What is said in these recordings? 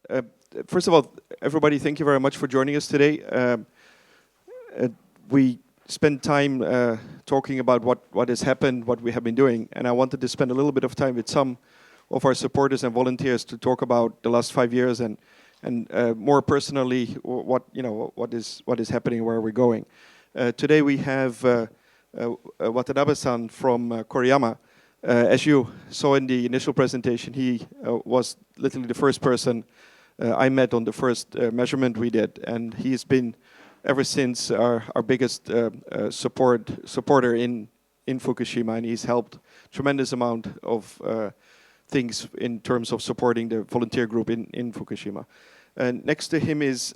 Uh, First of all, everybody, thank you very much for joining us today. We spent time talking about what has happened, what we have been doing, and I wanted to spend a little bit of time with some of our supporters and volunteers to talk about the last 5 years and more personally what is happening, where we're going. Today we have Watanabe-san from Koriyama. As you saw in the initial presentation, he was literally the first person I met on the first measurement we did, and he's been ever since our biggest supporter in Fukushima, and he's helped tremendous amount of things in terms of supporting the volunteer group in Fukushima. And next to him is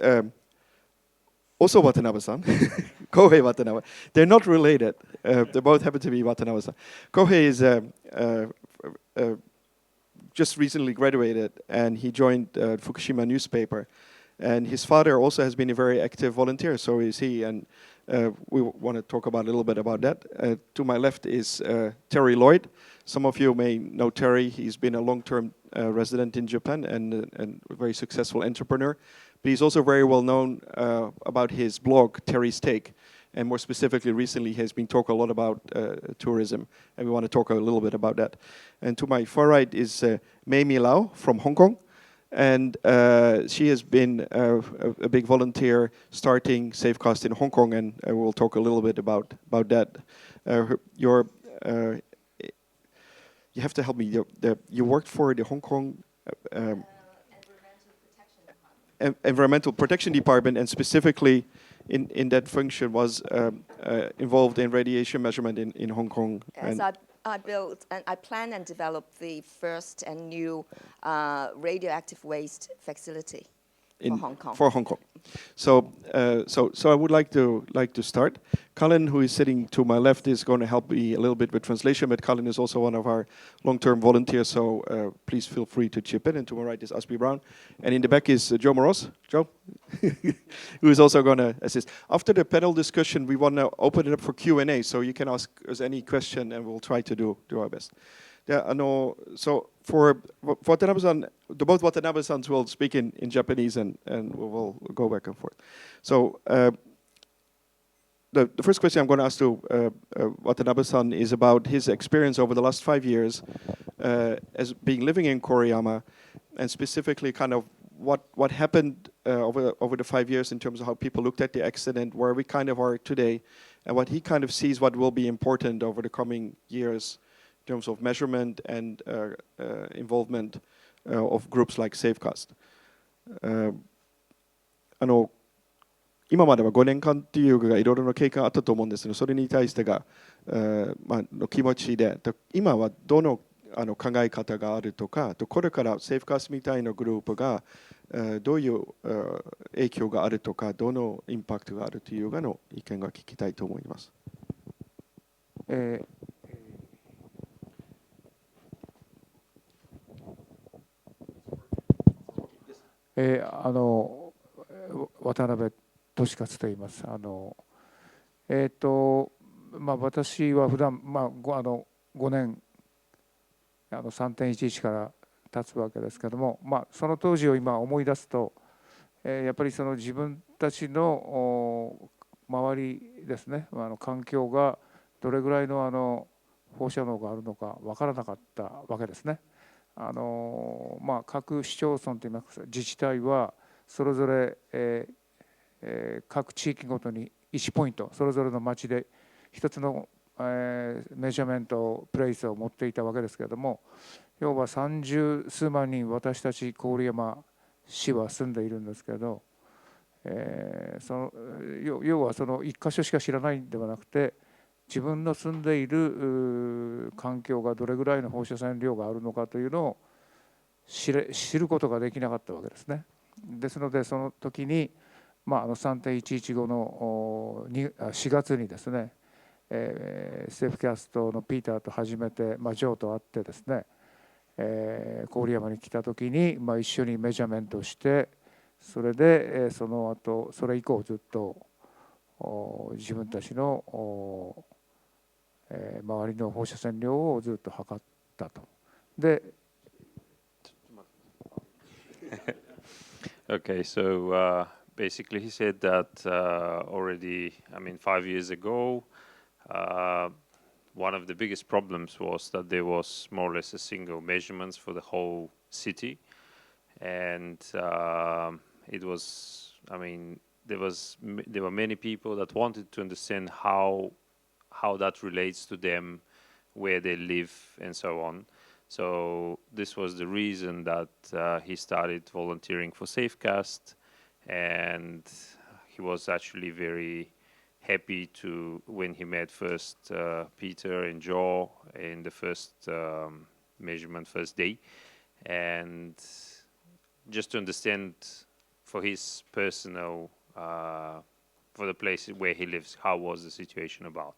also Watanabe-san, Kohei Watanabe. They're not related. They both happen to be Watanabe-san. Kohei is just recently graduated, and he joined Fukushima newspaper. And his father also has been a very active volunteer, so is he. And we want to talk about a little bit about that. To my left is Terrie Lloyd. Some of you may know Terrie. He's been a long-term resident in Japan and a very successful entrepreneur. But he's also very well known about his blog, Terrie's Take. And more specifically, recently, he has been talking a lot about tourism, and we want to talk a little bit about that. And to my far right is Mamie from Hong Kong. And she has been a big volunteer starting Safecast in Hong Kong, and we'll talk a little bit about that. You have to help me. You worked for the Hong Kong Environmental Protection Department, and specifically in that function was involved in radiation measurement in Hong Kong. Yes, I built and I planned and developed the first and new radioactive waste facility for Hong Kong. For Hong Kong. So I would like to start. Kalin, who is sitting to my left, is going to help me a little bit with translation, but Kalin is also one of our long-term volunteers, so please feel free to chip in. And to my right is Azby Brown. And in the back is Joe Moross, Joe, who is also going to assist. After the panel discussion, we want to open it up for Q&A, so you can ask us any question, and we'll try to do our best. So for Watanabe-san, both Watanabe-sans will speak in Japanese, and we'll go back and forth. So the first question I'm going to ask to Watanabe-san is about his experience over the last 5 years as living in Koriyama, and specifically kind of what happened over the 5 years in terms of how people looked at the accident, where we kind of are today, and what he kind of sees what will be important over the coming years in terms of measurement and involvement of groups like Safecast. 今までは5年間っていうかいろいろな経験があったと思うんですけど、それに対してがの気持ちで、今はどの考え方があるとか、これからセーフカースみたいなグループがどういう影響があるとか、どのインパクトがあるというの意見が聞きたいと思います。渡辺俊勝と言います。私は普段5年3.11から経つわけですけども、その当時を今思い出すと、やっぱりその自分たちの周りですね、環境がどれぐらいの放射能があるのか分からなかったわけですね。各市町村といいますか自治体はそれぞれ、各地域ごとに1ポイントそれぞれの町で一つの、メジャーメントプレイスを持っていたわけですけれども、要は30数万人私たち郡山市は住んでいるんですけど、要はその1箇所しか知らないんではなくて、自分の住んでいる環境がどれぐらいの放射線量があるのかというのを知ることができなかったわけですね。ですのでその時に、3.11後の4月にですね、セーフキャストのピーターと初めて、ジョーと会ってですね、郡山に来た時に、一緒にメジャーメントをして、それで、その後それ以降ずっと自分たちの周りの放射線量をずっと測ったと。で Okay, so basically he said that already, 5 years ago, uh, one of the biggest problems was that there was more or less a single measurements for the whole city, and it was, there were many people that wanted to understand how that relates to them, where they live, and so on. So this was the reason that he started volunteering for Safecast, and he was actually very happy to when he met first Pieter and Joe in the first measurement first day, and just to understand for his personal for the place where he lives, how was the situation about.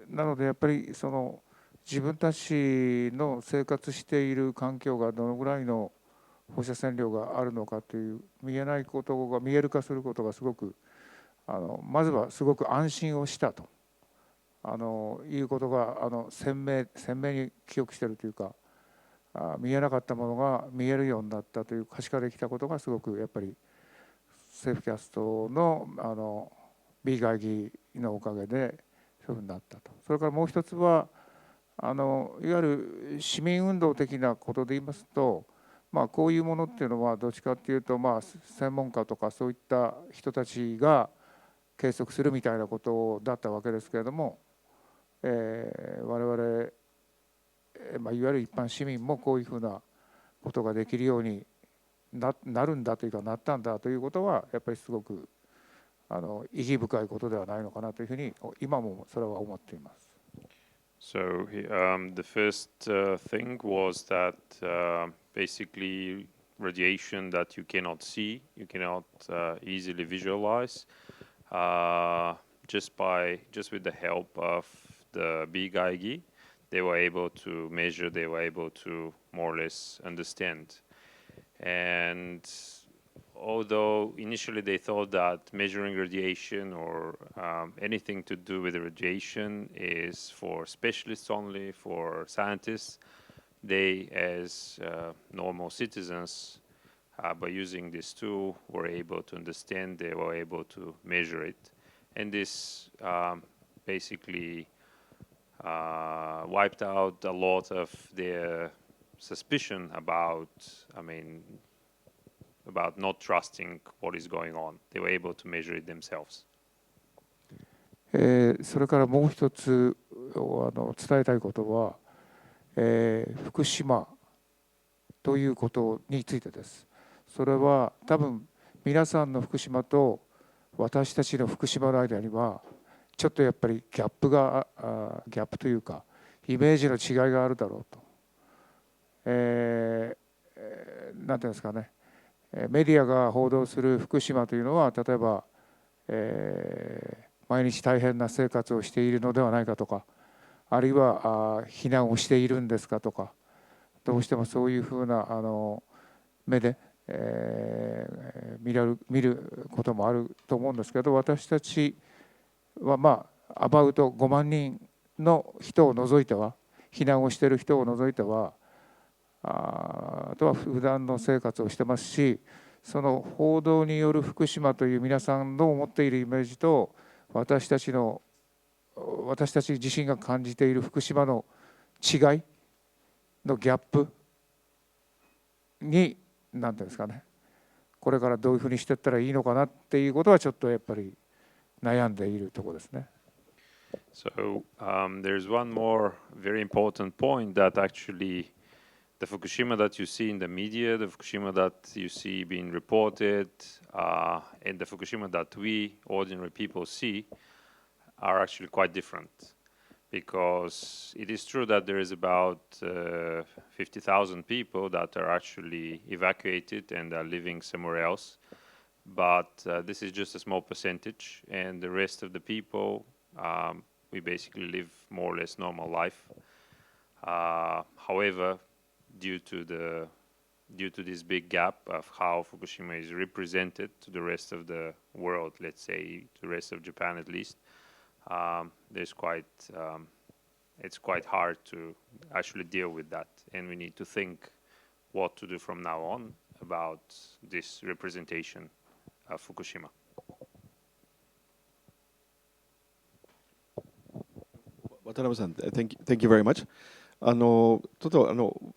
なのでやっぱりその自分たちの生活している環境がどのぐらいの放射線量があるのかという見えないことが見える化することがすごくまずはすごく安心をしたということが鮮明に記憶しているというか見えなかったものが見えるようになったという可視化できたことがすごくやっぱりセーフキャストのB会議のおかげでそういうふうになったと。それからもう一つはいわゆる市民運動的なことで言いますと、こういうものっていうのはどっちかっていうと専門家とかそういった人たちが計測するみたいなことだったわけですけれども、我々、いわゆる一般市民もこういうふうなことができるようになるんだというかなったんだということはやっぱりすごく意義深いことではないのかなというふうに今もそれは思っています。So the first thing was that basically radiation that you cannot see, you cannot easily visualize, just with the help of the big Geigy, they were able to measure, they were able to more or less understand. And although initially they thought that measuring radiation or anything to do with the radiation is for specialists only, for scientists, they as normal citizens, by using this tool, were able to understand, they were able to measure it. And this basically wiped out a lot of their suspicion about not trusting what is going on. They were able to measure it themselves. それからもう一つ伝えたいことは、福島ということについてです。それは多分皆さんの福島と私たちの福島の間にはちょっとやっぱりギャップというかイメージの違いがあるだろうと。なんていうんですかね。メディアが報道する福島というのは例えば、毎日大変な生活をしているのではないかとかあるいは避難をしているんですかとかどうしてもそういうふうな目で、見ることもあると思うんですけど私たちはアバウト5万人の人を除いては避難をしている人を除いてはあとは普段の生活をしてますしその報道による福島という皆さんの持っているイメージと私たち自身が感じている福島の違いのギャップに何ていうんですかねこれからどういうふうにしていったらいいのかなっていうことはちょっとやっぱり悩んでいるところですね。So there's one more very important point that actually the Fukushima that you see in the media, the Fukushima that you see being reported, and the Fukushima that we, ordinary people, see are actually quite different. Because it is true that there is about 50,000 people that are actually evacuated and are living somewhere else. But this is just a small percentage, and the rest of the people, we basically live more or less normal life. However, due to this big gap of how Fukushima is represented to the rest of the world, let's say to the rest of Japan at least, it's quite hard to actually deal with that, and we need to think what to do from now on about this representation of Fukushima. Watanabe-san, thank you very much. ちょっと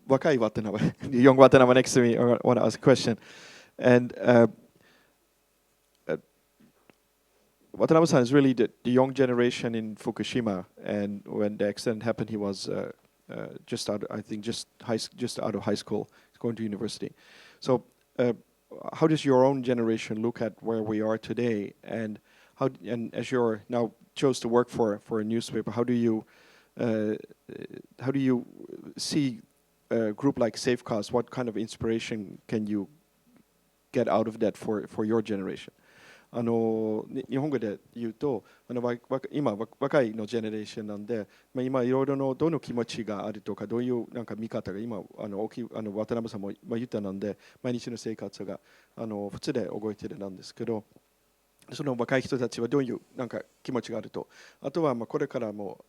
若いWatanabe, the young Watanabe next to me, I want to ask a question. And Watanabe-san is really the young generation in Fukushima. And when the accident happened, he was just out of high school, going to university. So how does your own generation look at where we are today? And as you're now chose to work for a newspaper, how do you see a group like Safecast? What kind of inspiration can you get out of that for your generation? 日本語で言うと今若いのジェネレーションなんで、今いろいろのどの気持ちがあるとかどういうなんか見方が今渡辺さんも言ったなんで毎日の生活が普通で動いてるなんですけど、その若い人たちはどういうなんか気持ちがあると、あとはこれからも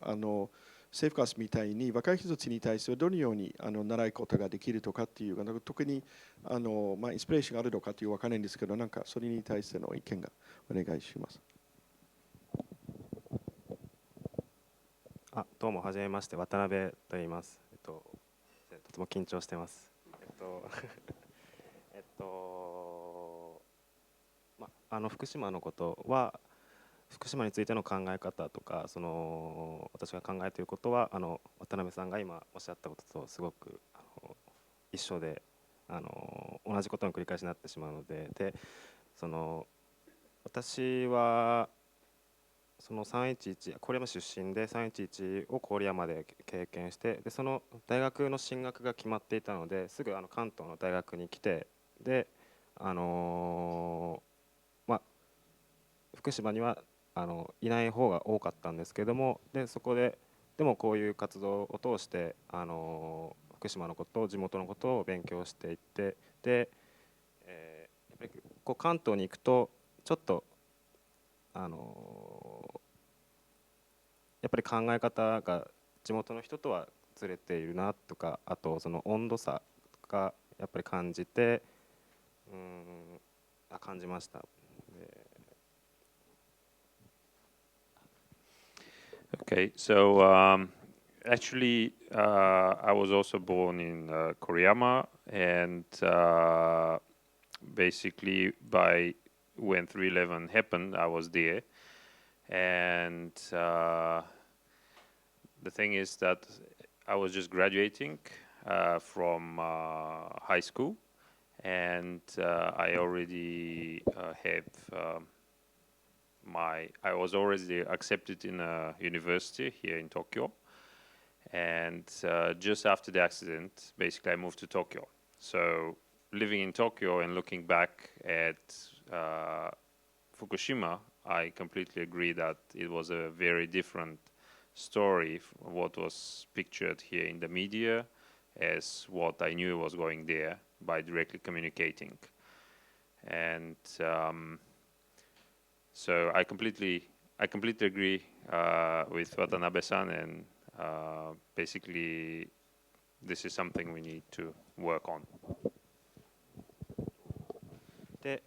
セーフカースみたいに若い人たちに対してはどのように習い事ができるとかっていうなんか特にインスピレーションがあるのかというわからないんですけど、なんかそれに対しての意見がお願いします。どうもはじめまして、渡辺と言います。とても緊張してます。福島のことは福島についての考え方とか私が考えていることは渡辺さんが今おっしゃったこととすごく一緒で同じことの繰り返しになってしまうので、私は311郡山出身で311を郡山で経験して、でその大学の進学が決まっていたのですぐ関東の大学に来て、で福島にはいない方が多かったんですけども、でそこででもこういう活動を通して福島のこと地元のことを勉強していって、で、やっぱり関東に行くとちょっとやっぱり考え方が地元の人とはずれているなとか、あとその温度差がやっぱり感じて感じました。Okay, so actually I was also born in Koriyama, and basically when 3/11 happened, I was there, and the thing is that I was just graduating from high school, and I already I was already accepted in a university here in Tokyo, and just after the accident, basically I moved to Tokyo. So living in Tokyo and looking back at Fukushima, I completely agree that it was a very different story from what was pictured here in the media as what I knew was going there by directly communicating. And so I completely agree with Watanabe-san, and basically this is something we need to work on. で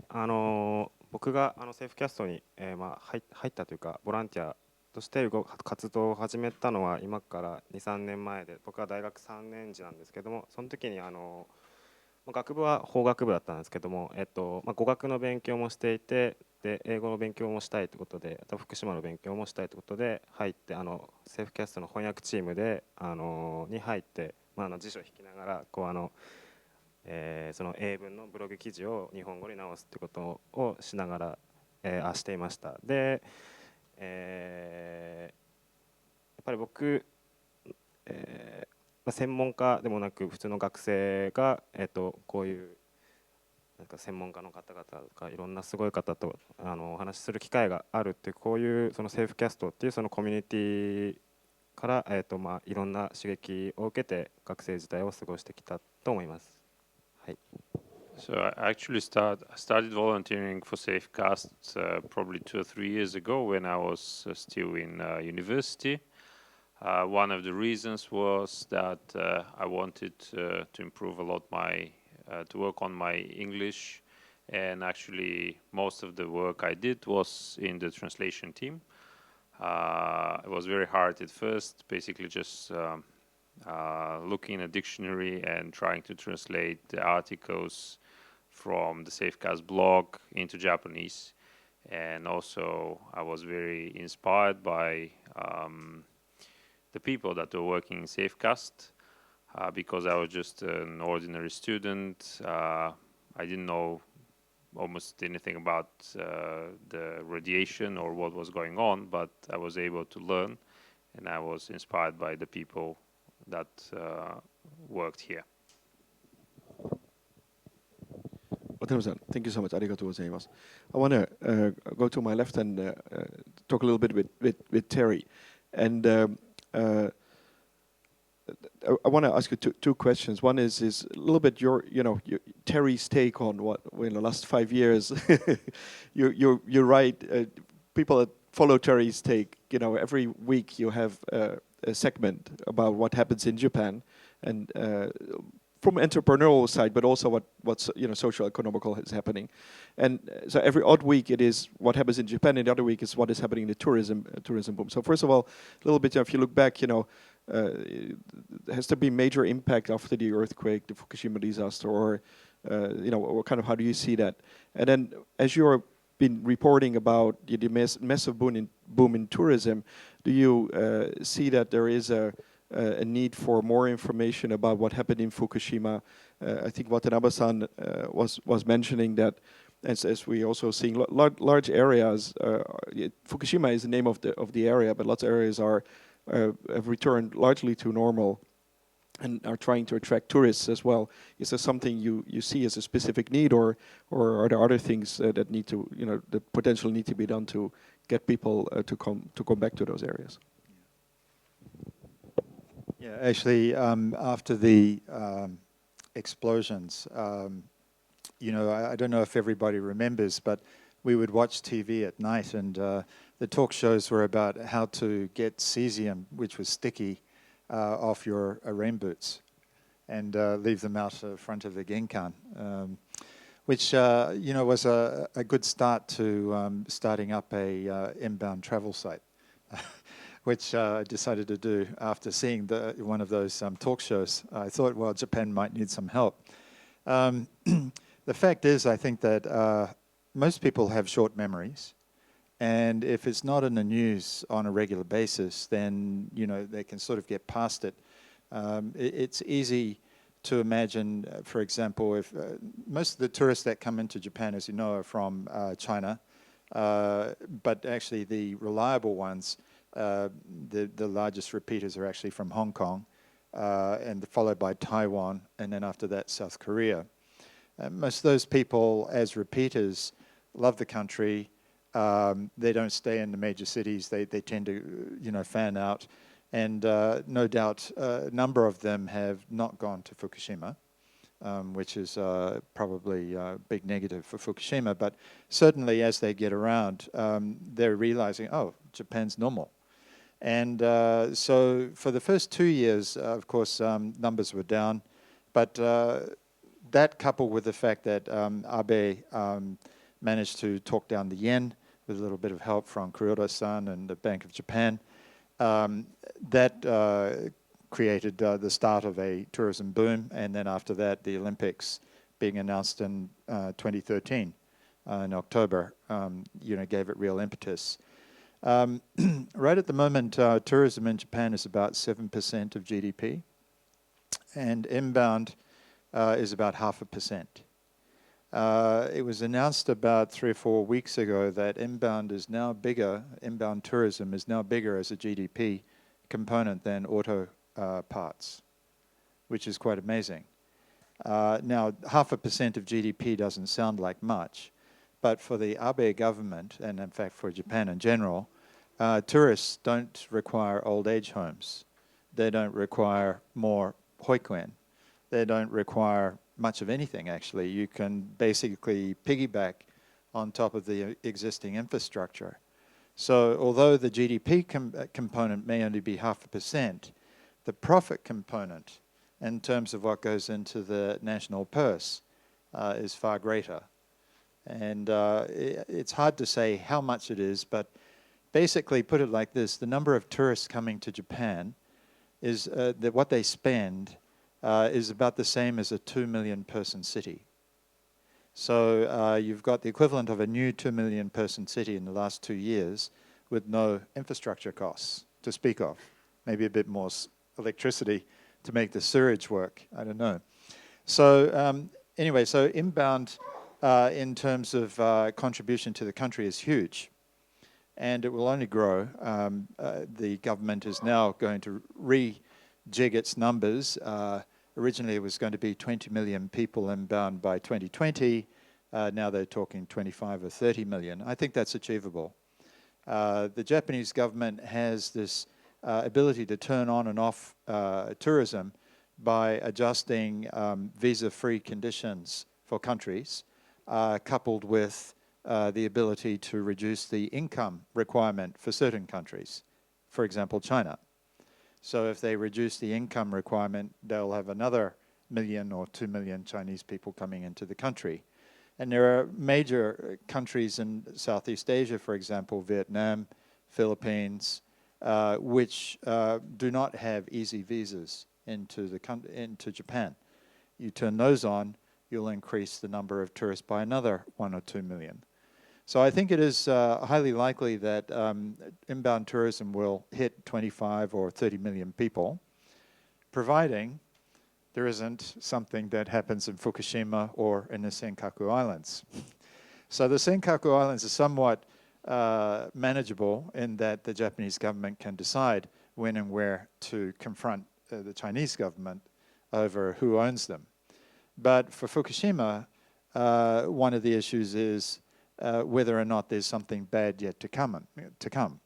僕がセーフキャストに、入ったというかボランティアとして活動を始めたのは今から2、3年前で、僕は大学3年次なんですけども、その時に学部は法学部だったんですけども、語学の勉強もしていて、で英語の勉強もしたいということで、あと福島の勉強もしたいということで入って、セーフキャストの翻訳チームでに入って、辞書を引きながらその英文のブログ記事を日本語に直すということをしながら、していました。で、やっぱり僕、専門家でもなく普通の学生が、こういうなんか専門家の方々とかいろんなすごい方とお話しする機会があるっていう、こういうそのセーフキャストっていうそのコミュニティから、いろんな刺激を受けて学生時代を過ごしてきたと思います。はい。So I actually started volunteering for Safecast probably 2 or 3 years ago when I was still in university. One of the reasons was that I wanted to improve a lot to work on my English, and actually most of the work I did was in the translation team. It was very hard at first, basically just looking at a dictionary and trying to translate the articles from the Safecast blog into Japanese. And also I was very inspired by the people that were working in Safecast, because I was just an ordinary student. I didn't know almost anything about the radiation or what was going on, but I was able to learn, and I was inspired by the people that worked here. Watanabe-san, thank you so much. Arigatou gozaimasu. I want to go to my left and talk a little bit with Terrie. And I want to ask you two questions. One is a little bit your Terrie's take on what in the last 5 years. You're right. People that follow Terrie's take, every week you have a segment about what happens in Japan, and from entrepreneurial side, but also what's social economical is happening. And so every odd week it is what happens in Japan, and the other week is what is happening in the tourism boom. So first of all, a little bit, if you look back, has there been major impact after the earthquake, the Fukushima disaster, or or kind of how do you see that? And then as you're been reporting about the massive boom in tourism, do you see that there is a need for more information about what happened in Fukushima? I think Watanabe-san was mentioning that, as we also seeing large areas. Fukushima is the name of the area, but lots of areas have returned largely to normal and are trying to attract tourists as well. Is there something you see as a specific need, or are there other things that need to that potentially need to be done to get people to come back to those areas? Yeah, actually, after the explosions, I don't know if everybody remembers, but we would watch TV at night, and the talk shows were about how to get cesium, which was sticky, off your rain boots, and leave them out front of the genkan, which was a good start to starting up a inbound travel site, which I decided to do after seeing one of those talk shows. I thought, well, Japan might need some help. The fact is, I think that most people have short memories, and if it's not in the news on a regular basis, then they can sort of get past it. It's easy to imagine, for example, if most of the tourists that come into Japan, as you know, are from China, but actually the reliable ones, the largest repeaters are actually from Hong Kong, and followed by Taiwan, and then after that South Korea. Most of those people, as repeaters, love the country. They don't stay in the major cities. They tend to fan out, and no doubt a number of them have not gone to Fukushima, which is probably a big negative for Fukushima. But certainly, as they get around, they're realizing, oh, Japan's normal. And so for the first 2 years, of course, numbers were down, but that coupled with the fact that Abe managed to talk down the yen with a little bit of help from Koriyama-san and the Bank of Japan, that created the start of a tourism boom. And then after that, the Olympics being announced in 2013 in October, gave it real impetus. Right at the moment, tourism in Japan is about 7% of GDP, and inbound is about 0.5%. It was announced about 3 or 4 weeks ago that inbound tourism is now bigger as a GDP component than auto parts, which is quite amazing. Now, 0.5% of GDP doesn't sound like much, but for the Abe government, and in fact for Japan in general, tourists don't require old age homes. They don't require more hoikuen. They don't require much of anything, actually. You can basically piggyback on top of the existing infrastructure. So although the GDP component may only be 0.5%, the profit component in terms of what goes into the national purse is far greater. And it's hard to say how much it is, but basically put it like this: the number of tourists coming to Japan is that what they spend is about the same as a 2 million person city. So you've got the equivalent of a new 2 million person city in the last 2 years with no infrastructure costs to speak of. Maybe a bit more electricity to make the sewage work, I don't know. So anyway, so inbound in terms of contribution to the country is huge. And it will only grow. The government is now going to rejig its numbers. Originally, it was going to be 20 million people inbound by 2020. Now they're talking 25 or 30 million. I think that's achievable. The Japanese government has this ability to turn on and off tourism by adjusting visa-free conditions for countries, coupled with the ability to reduce the income requirement for certain countries, for example, China. So if they reduce the income requirement, they'll have another 1 million or 2 million Chinese people coming into the country. And there are major countries in Southeast Asia, for example, Vietnam, Philippines, which do not have easy visas into Japan. You turn those on, you'll increase the number of tourists by another 1 or 2 million. So I think it is highly likely that inbound tourism will hit 25 or 30 million people, providing there isn't something that happens in Fukushima or in the Senkaku Islands. So the Senkaku Islands are somewhat manageable in that the Japanese government can decide when and where to confront the Chinese government over who owns them. But for Fukushima, one of the issues is whether or not there's something bad yet to come,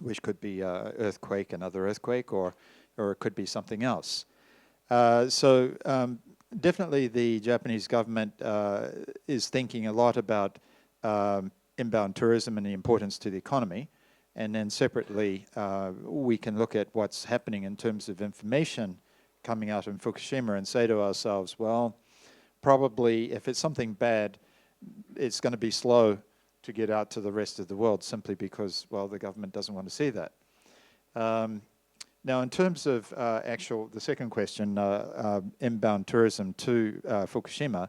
which could be earthquake, another earthquake, or it could be something else. So definitely the Japanese government is thinking a lot about inbound tourism and the importance to the economy. And then separately, we can look at what's happening in terms of information coming out in Fukushima and say to ourselves, well, probably if it's something bad, it's going to be slow to get out to the rest of the world simply because, well, the government doesn't want to see that. Now, in terms of the second question, inbound tourism to Fukushima,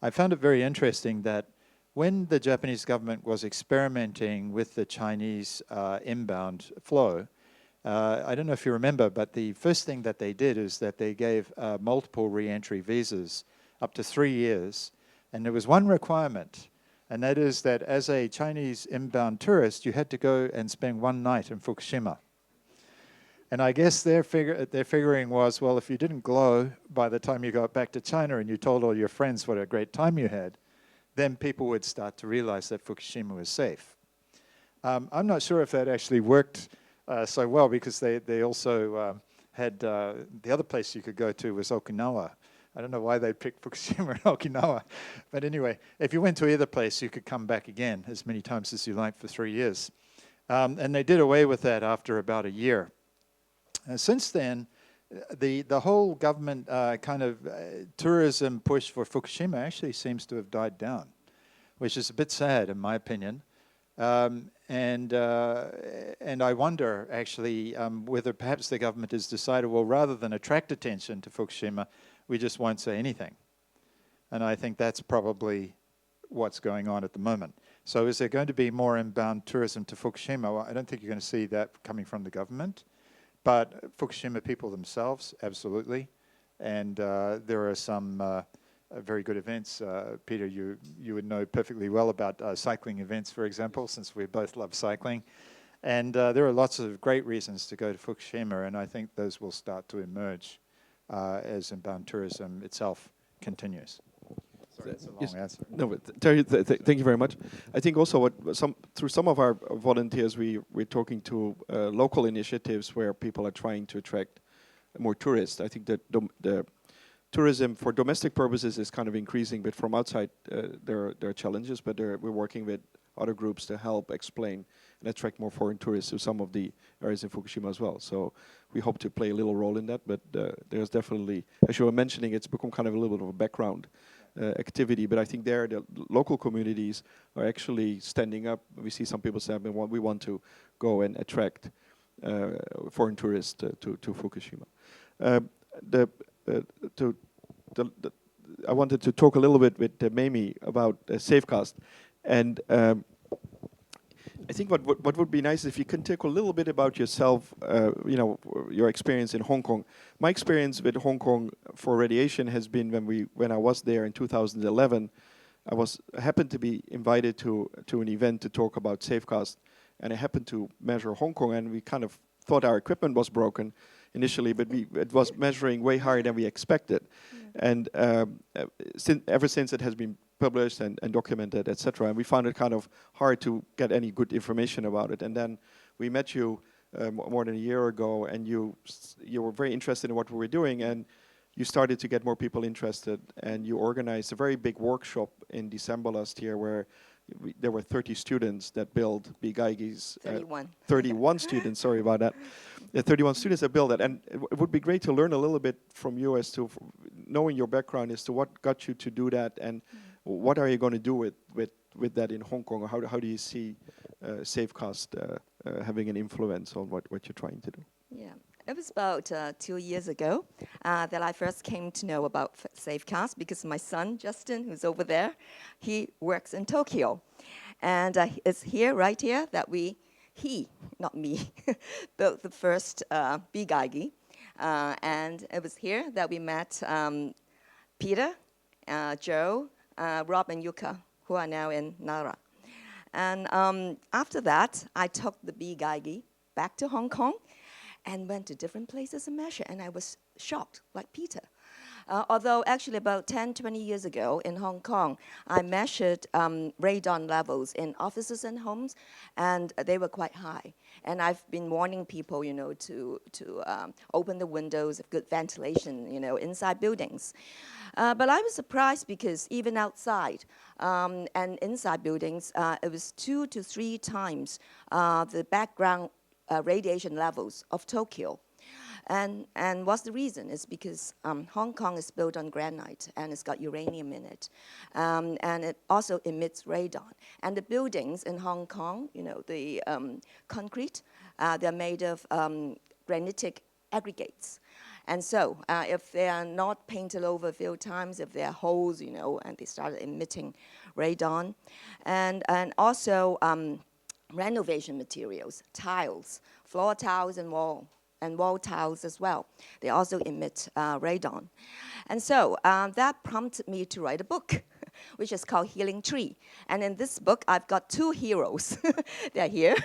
I found it very interesting that when the Japanese government was experimenting with the Chinese inbound flow, I don't know if you remember, but the first thing that they did is that they gave multiple re-entry visas up to 3 years. And there was one requirement, and that is that as a Chinese inbound tourist, you had to go and spend 1 night in Fukushima. And I guess their figuring was, well, if you didn't glow by the time you got back to China and you told all your friends what a great time you had, then people would start to realize that Fukushima was safe. I'm not sure if that actually worked so well, because they also had the other place you could go to was Okinawa. I don't know why they picked Fukushima and Okinawa. But anyway, if you went to either place, you could come back again as many times as you liked for 3 years. And they did away with that after about a year. Since then, the whole government kind of tourism push for Fukushima actually seems to have died down, which is a bit sad in my opinion. And I wonder actually whether perhaps the government has decided, well, rather than attract attention to Fukushima, we just won't say anything. And I think that's probably what's going on at the moment. So is there going to be more inbound tourism to Fukushima? Well, I don't think you're going to see that coming from the government. But Fukushima people themselves, absolutely. And there are some very good events. Pieter, you would know perfectly well about cycling events, for example, since we both love cycling. And there are lots of great reasons to go to Fukushima, and I think those will start to emerge as inbound tourism itself continues. Sorry, that's a long answer. No, but Terrie, thank you very much. I think also through some of our volunteers, we're talking to local initiatives where people are trying to attract more tourists. I think that the tourism for domestic purposes is kind of increasing, but from outside there are challenges. But we're working with other groups to help explain and attract more foreign tourists to some of the areas in Fukushima as well. So we hope to play a little role in that, but there's definitely, as you were mentioning, it's become kind of a little bit of a background activity, but I think there the local communities are actually standing up. We see some people saying we want to go and attract foreign tourists to Fukushima. I wanted to talk a little bit with Mamie about Safecast, and I think what would be nice is if you can talk a little bit about yourself, your experience in Hong Kong. My experience with Hong Kong for radiation has been when I was there in 2011. I happened to be invited to an event to talk about Safecast, and I happened to measure Hong Kong, and we kind of thought our equipment was broken initially, but it was measuring way higher than we expected. Yeah. And ever since it has been published and documented, etc. And we found it kind of hard to get any good information about it. And then we met you more than a year ago, and you were very interested in what we were doing, and you started to get more people interested, and you organized a very big workshop in December last year where there were 30 students that built Bigaigis. 31. 31 students, sorry about that. 31 students that built that. And it would be great to learn a little bit from you as to, knowing your background, as to what got you to do that, and what are you going to do with that in Hong Kong? Or how do you see Safecast having an influence on what you're trying to do? Yeah. It was about 2 years ago that I first came to know about Safecast, because my son, Justin, who's over there, he works in Tokyo. And it's here, right here, that he, not me, built the first Bigaigi. And it was here that we met Pieter, Joe, Rob, and Yuka, who are now in Nara. And after that, I took the Bigaigi back to Hong Kong and went to different places and measured, and I was shocked, like Pieter. Although actually about 10, 20 years ago in Hong Kong, I measured radon levels in offices and homes, and they were quite high. And I've been warning people, to open the windows of good ventilation, inside buildings. But I was surprised because even outside and inside buildings, it was 2 to 3 times the background radiation levels of Tokyo. And what's the reason? It's because Hong Kong is built on granite, and it's got uranium in it. And it also emits radon. And the buildings in Hong Kong, the concrete, they're made of granitic aggregates. And so if they are not painted over a few times, if there are holes, and they start emitting radon. And also renovation materials, tiles, floor tiles and wall tiles as well. They also emit radon. And so that prompted me to write a book, which is called Healing Tree. And in this book, I've got 2 heroes. They're here.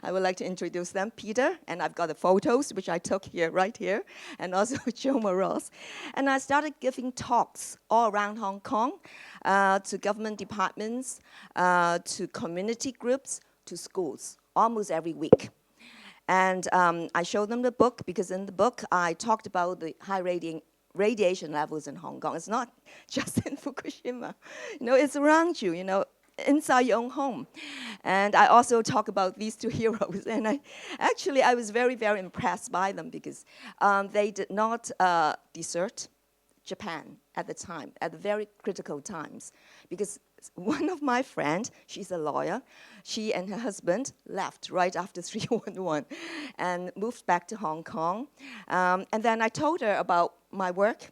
I would like to introduce them, Pieter, and I've got the photos, which I took here, right here, and also Joe Moross. And I started giving talks all around Hong Kong to government departments, to community groups, to schools, almost every week. And I showed them the book, because in the book, I talked about the high radiation levels in Hong Kong. It's not just in Fukushima. It's around you, inside your own home. And I also talk about these 2 heroes. And I was very, very impressed by them, because they did not desert Japan at the time, at the very critical times. Because one of my friends, she's a lawyer, she and her husband left right after 311 and moved back to Hong Kong. And then I told her about my work,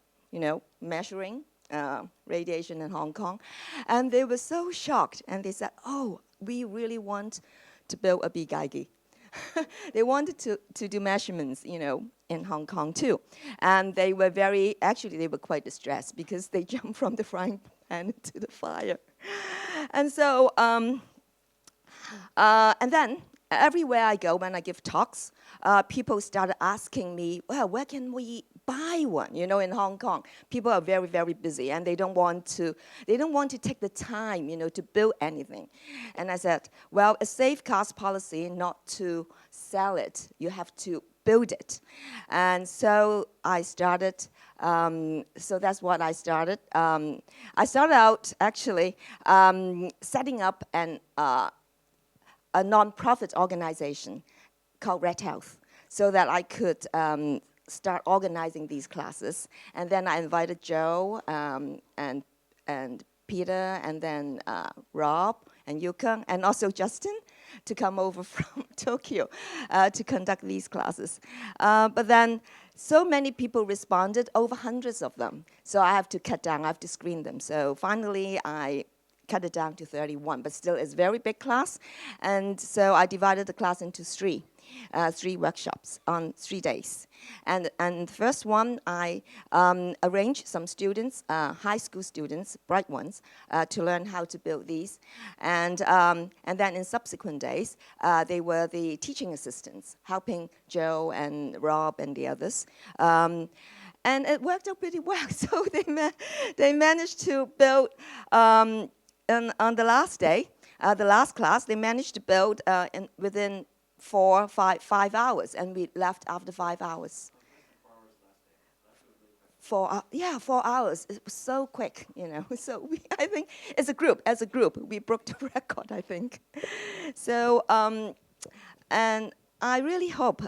measuring radiation in Hong Kong. And they were so shocked. And they said, oh, we really want to build a Bigaigi. They wanted to do measurements, in Hong Kong too. And they were they were quite distressed, because they jumped from the frying pan into the fire. And so, and then everywhere I go, when I give talks, people started asking me, well, where can we buy one, in Hong Kong? People are very, very busy, and they don't want to take the time, to build anything. And I said, well, a Safecast policy not to sell it. You have to build it. And so I started, so that's what I started. I started out actually setting up an a non-profit organization called Red Health, so that I could start organizing these classes. And then I invited Joe and Pieter, and then Rob and Yuka, and also Justin, to come over from Tokyo to conduct these classes. But then so many people responded, over hundreds of them. So I have to cut down, I have to screen them. So finally, I cut it down to 31, but still it's a very big class. And so I divided the class into three workshops on 3 days. And the first one, I arranged some students, high school students, bright ones, to learn how to build these. And then in subsequent days, they were the teaching assistants, helping Joe and Rob and the others. And it worked out pretty well. So they managed to build, on the last day, the last class, they managed to build within 5 hours, and we left after 5 hours. 4 hours. It was so quick, you know. So I think as a group, we broke the record, I think. So, and I really hope,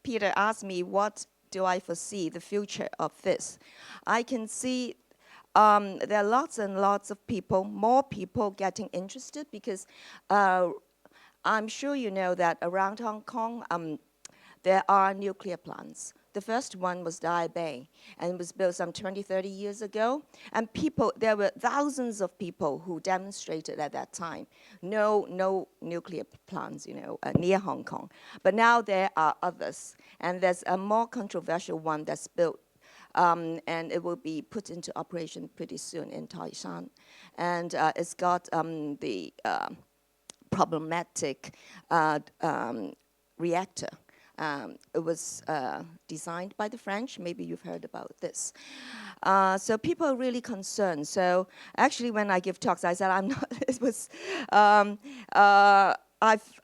Pieter asked me, what do I foresee the future of this? I can see there are lots and lots of people, more people getting interested, because I'm sure you know that around Hong Kong, there are nuclear plants. The first one was Daya Bay, and it was built some 20, 30 years ago. And there were thousands of people who demonstrated at that time. No nuclear plants, you know, near Hong Kong. But now there are others. And there's a more controversial one that's built, and it will be put into operation pretty soon in Taishan. And it's got the problematic reactor. It was designed by the French. Maybe you've heard about this. So people are really concerned. So actually, when I give talks, I said I'm not. It was.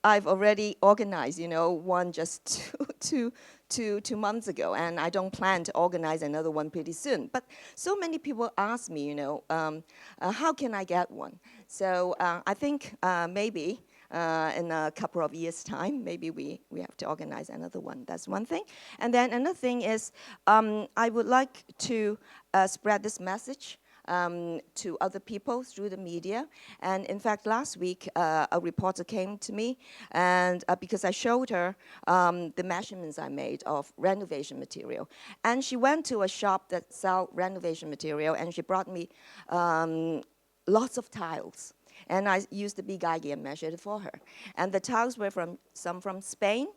I've already organized, you know, one just two months ago, and I don't plan to organize another one pretty soon. But so many people ask me, you know, how can I get one? So I think maybe in a couple of years' time, maybe we have to organize another one. That's one thing. And then another thing is I would like to spread this message to other people through the media. And in fact, last week, a reporter came to me, and because I showed her the measurements I made of renovation material. And she went to a shop that sells renovation material, and she brought me lots of tiles. And I used the big Geiger and measured it for her. And the tiles were some from Spain,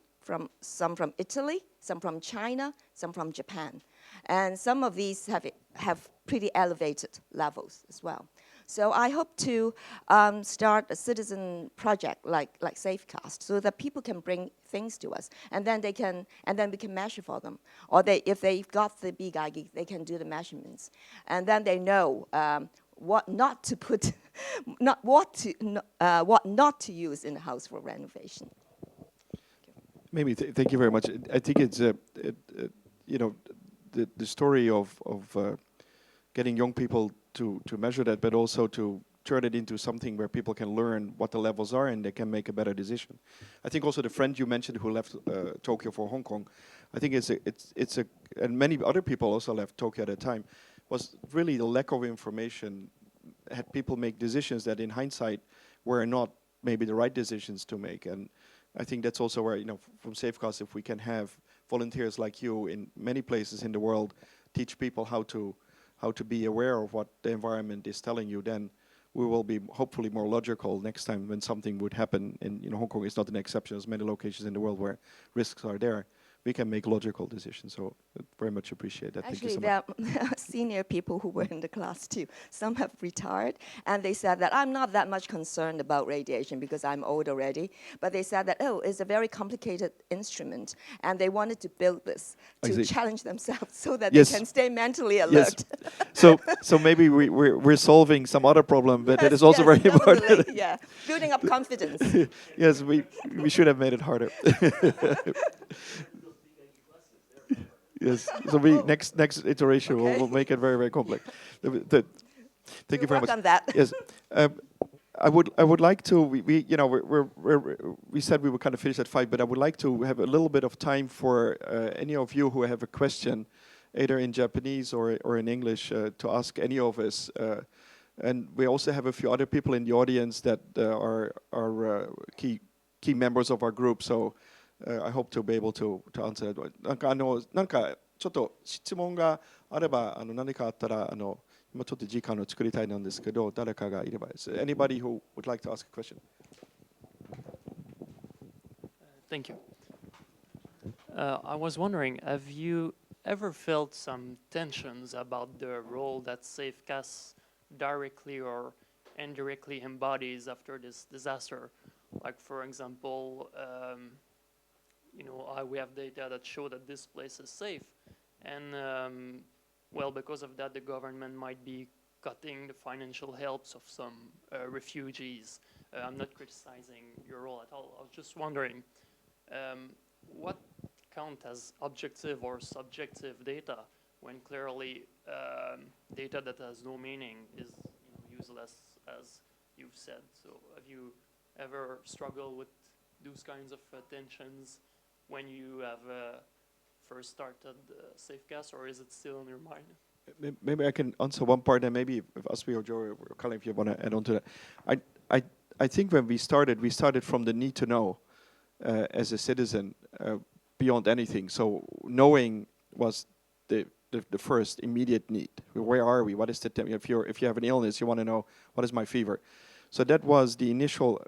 some from Italy, some from China, some from Japan. And some of these have pretty elevated levels as well. So I hope to start a citizen project like Safecast, so that people can bring things to us, and then we can measure for them. Or if they've got the big Geiger, they can do the measurements, and then they know what not to put, what not to use in the house for renovation. Mamie, thank you very much. I think it's you know, the story of getting young people to measure that, but also to turn it into something where people can learn what the levels are and they can make a better decision. I think also the friend you mentioned who left Tokyo for Hong Kong, I think and many other people also left Tokyo at the time, was really the lack of information had people make decisions that in hindsight were not maybe the right decisions to make. And I think that's also where, you know, from Safecast, if we can have volunteers like you in many places in the world teach people how to be aware of what the environment is telling you, then we will be hopefully more logical next time when something would happen. And you know, Hong Kong is not an exception. There's many locations in the world where risks are there. We can make logical decisions. So very much appreciate that. Actually, thank you so much. there are senior people who were in the class too. Some have retired, and they said that I'm not that much concerned about radiation because I'm old already. But they said that, oh, it's a very complicated instrument, and they wanted to build this to challenge themselves so that they can stay mentally alert. Yes. So maybe we're solving some other problem, but yes, it is also very important. Yeah, building up confidence. Yes, we should have made it harder. Yes, so next iteration we'll make it very, very complex. Thank you very much. On that. Yes, I would like to we you know we said we were kind of finished at 5, but I would like to have a little bit of time for any of you who have a question, either in Japanese or in English, to ask any of us. And we also have a few other people in the audience that are key members of our group. So I hope to be able to answer that. なんかちょっと質問があれば何かあったら今ちょっと時間を作りたいなんですけど、誰かがいればです。Anybody who would like to ask a question? Thank you. I was wondering, have you ever felt some tensions about the role that Safecast directly or indirectly embodies after this disaster? Like, for example, we have data that show that this place is safe, and well, because of that, the government might be cutting the financial helps of some refugees. I'm not criticizing your role at all. I was just wondering, what count as objective or subjective data when clearly data that has no meaning is useless, as you've said? So have you ever struggled with those kinds of tensions when you have first started Safecast, or is it still in your mind? Maybe I can answer one part, and maybe if Azby or Joe or Kalin, if you want to add on to that. I think when we started from the need to know as a citizen beyond anything. So knowing was the first immediate need. Where are we? What is the if you have an illness, you want to know what is my fever. So that was the initial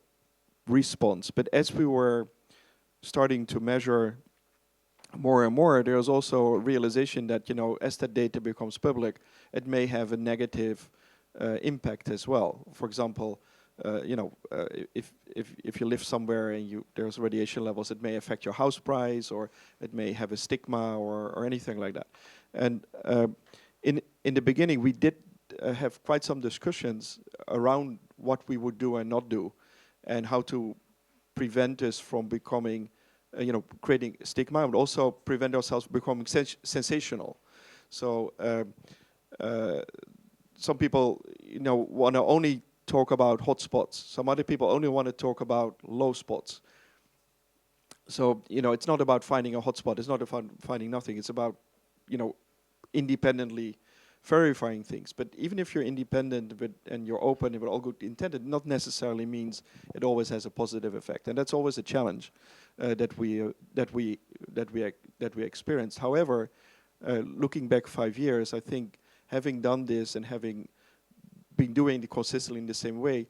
response. But as we were starting to measure more and more, there was also a realization that as that data becomes public, it may have a negative impact as well. For example, if you live somewhere and there's radiation levels, it may affect your house price, or it may have a stigma or anything like that. And in the beginning, we did have quite some discussions around what we would do and not do, and how to prevent us from becoming, creating stigma, and also prevent ourselves from becoming sensational. So some people, want to only talk about hot spots. Some other people only want to talk about low spots. So, it's not about finding a hot spot. It's not about finding nothing. It's about, independently verifying things. But even if you're independent and you're open and with all good intent, it not necessarily means it always has a positive effect. And that's always a challenge that we experienced. However, looking back 5 years, I think having done this and having been doing it consistently in the same way,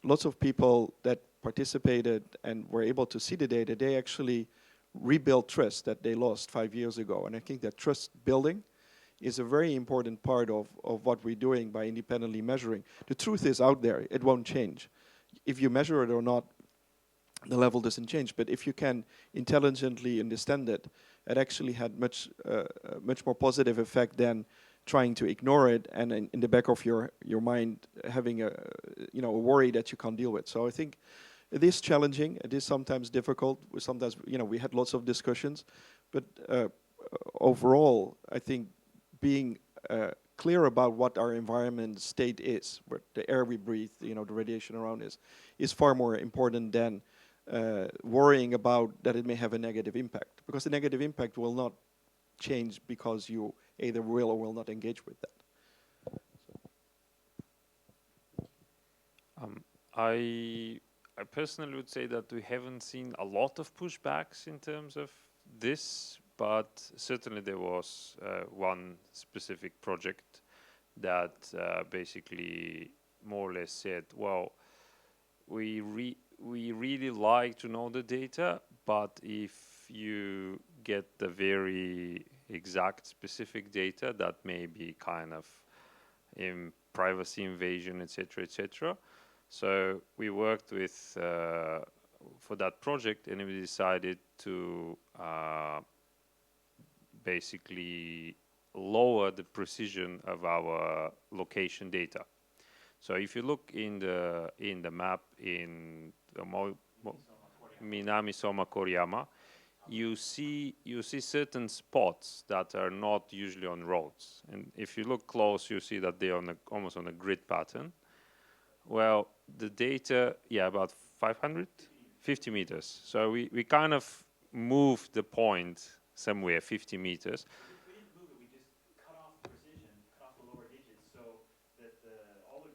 lots of people that participated and were able to see the data, they actually rebuilt trust that they lost 5 years ago. And I think that trust building is a very important part of what we're doing by independently measuring. The truth is out there. It won't change. If you measure it or not, the level doesn't change. But if you can intelligently understand it, it actually had much more positive effect than trying to ignore it and in the back of your mind having a worry that you can't deal with. So I think it is challenging. It is sometimes difficult. Sometimes we had lots of discussions, but overall, I think being clear about what our environment state is, where the air we breathe, the radiation around us, is far more important than worrying about that it may have a negative impact, because the negative impact will not change because you either will or will not engage with that. I personally would say that we haven't seen a lot of pushbacks in terms of this, but certainly there was one specific project that basically more or less said, well, we really like to know the data, but if you get the very exact specific data that may be kind of in privacy invasion, etc., etc. So we worked with for that project, and we decided to basically lower the precision of our location data. So if you look in the map in the Minami Soma Koriyama, you see certain spots that are not usually on roads, and if you look close, you see that they are almost on a grid pattern. Well, the data, yeah, about 550 meters. So we kind of moved the point somewhere 50 meters. We didn't move it. We just cut off precision, cut off the lower digits, so that all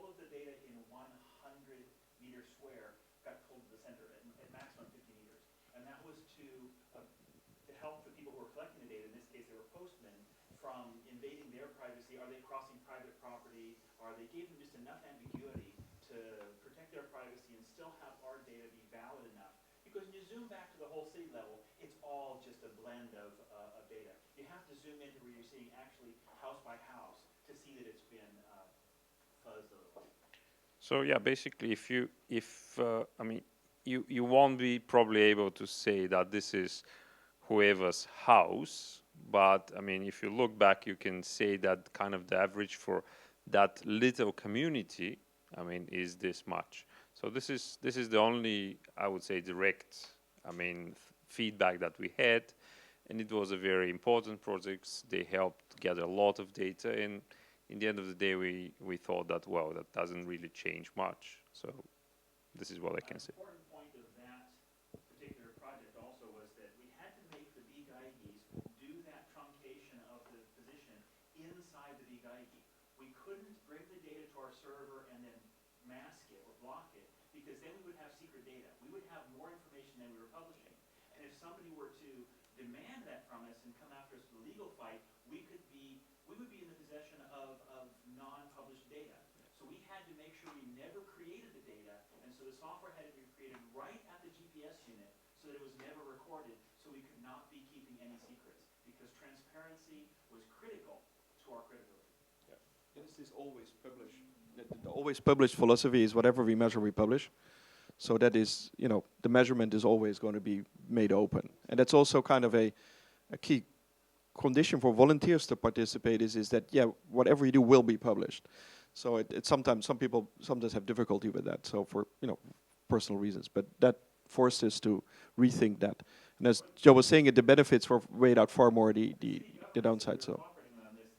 of the data in 100-meter square got pulled to the center at maximum 50 meters, and that was to help the people who were collecting the data. In this case, they were postmen from invading their privacy. Are they crossing private property? Or they gave them just enough ambiguity to protect their privacy and still have our data be valid enough. Because when you zoom back to the whole city level, it's all just a blend of data. You have to zoom into where you're seeing actually house by house to see that it's been fuzzed a little. So yeah, basically, I mean, you won't be probably able to say that this is whoever's house, but I mean, if you look back, you can say that kind of the average for that little community, I mean, is this much. So this is the only, I would say, direct, I mean, feedback that we had, and it was a very important project. They helped gather a lot of data, and in the end of the day, we thought that, well, that doesn't really change much. So this is what I can say. An important point of that particular project also was that we had to make the Bigaigis do that truncation of the position inside the Bigaigi. We couldn't bring the data to our server and then mask it or block it, because then we would have secret data. We would have more information than we were publishing. And if somebody were to demand that from us and come after us with a legal fight, we would be in the possession of non-published data. So we had to make sure we never created the data, and so the software had to be created right at the GPS unit so that it was never recorded, so we could not be keeping any secrets, because transparency was critical to our credibility. Yeah. This is always published. The always published philosophy is whatever we measure, we publish. So that is, you know, the measurement is always going to be made open. And that's also kind of a key condition for volunteers to participate is that, yeah, whatever you do will be published. So it sometimes, some people sometimes have difficulty with that. So for, you know, personal reasons, but that forced us to rethink that. And as Joe was saying, the benefits weighed out far more the downside. So.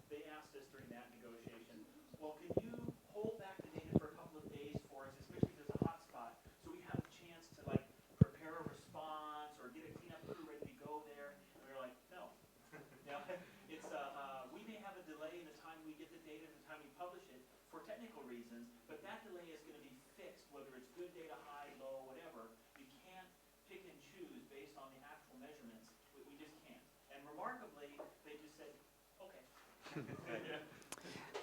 They asked us during that negotiation, well, can you hold back the data for a couple of days for us, especially if there's a hotspot, so we have a chance to like prepare a response or get a cleanup crew ready to go there? And we were like, no. Now, it's we may have a delay in the time we get the data and the time we publish it for technical reasons, but that delay is going to be fixed, whether it's good data, high, low, whatever. You can't pick and choose based on the actual measurements. We just can't. And remarkably, they just said, okay.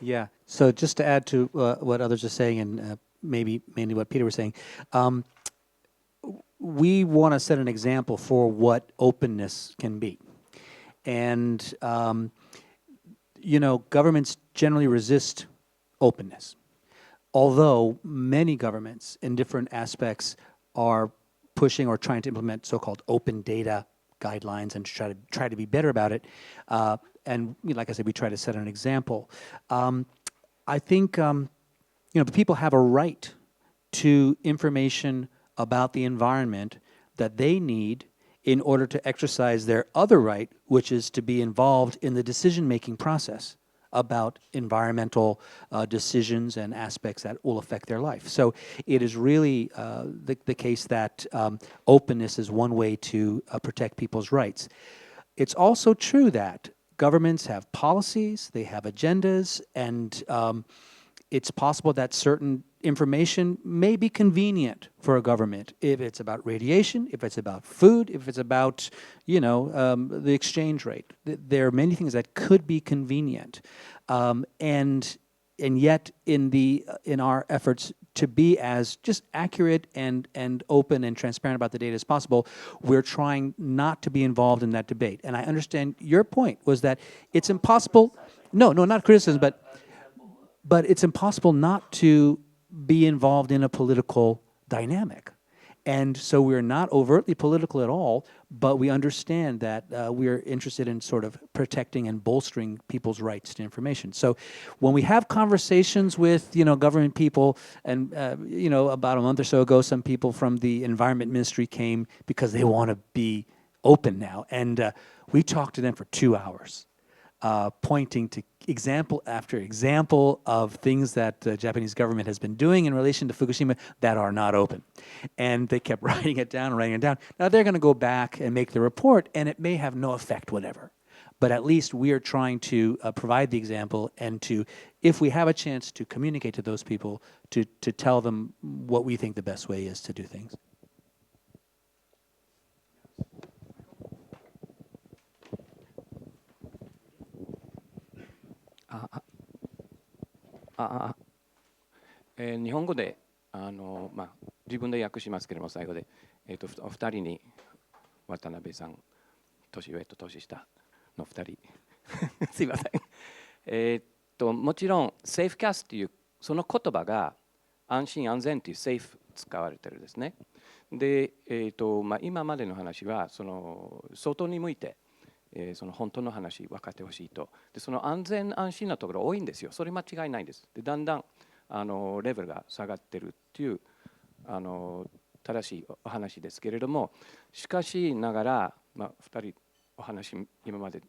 Yeah. So just to add to what others are saying, and maybe mainly what Pieter was saying, we want to set an example for what openness can be. And, you know, governments generally resist openness, although many governments in different aspects are pushing or trying to implement so-called open data guidelines and try to be better about it. And like I said, we try to set an example. I think you know, people have a right to information about the environment that they need in order to exercise their other right, which is to be involved in the decision-making process about environmental decisions and aspects that will affect their life. So it is really the case that openness is one way to protect people's rights. It's also true that governments have policies, they have agendas, and it's possible that certain information may be convenient for a government if it's about radiation, if it's about food, if it's about, you know, the exchange rate. There are many things that could be convenient, and yet in our efforts to be as just accurate and open and transparent about the data as possible, we're trying not to be involved in that debate. And I understand your point was that it's impossible. No, not criticism, but it's impossible not to be involved in a political dynamic. And so we're not overtly political at all, but we understand that we're interested in sort of protecting and bolstering people's rights to information. So when we have conversations with, you know, government people, and, you know, about a month or so ago, some people from the Environment Ministry came because they want to be open now. And we talked to them for 2 hours. pointing to example after example of things that the Japanese government has been doing in relation to Fukushima that are not open. And they kept writing it down. Now they're going to go back and make the report, and it may have no effect whatever. But at least we are trying to provide the example and to, if we have a chance to communicate to those people, to tell them what we think the best way is to do things. Ah, 日本語で自分で訳しますけれども、最後で、お二人に渡辺さん、年上と年下の二人すいません。もちろんセーフキャストというその言葉が安心安全というセーフ使われてるんですね。で、今までの話はその外に向いて、その本当の話分かってほしいと。でその安全安心なところ多いんですよ。それ間違いないんです。でだんだんレベルが下がってるっていう正しいお話ですけれども、しかしながら、2人お話今まで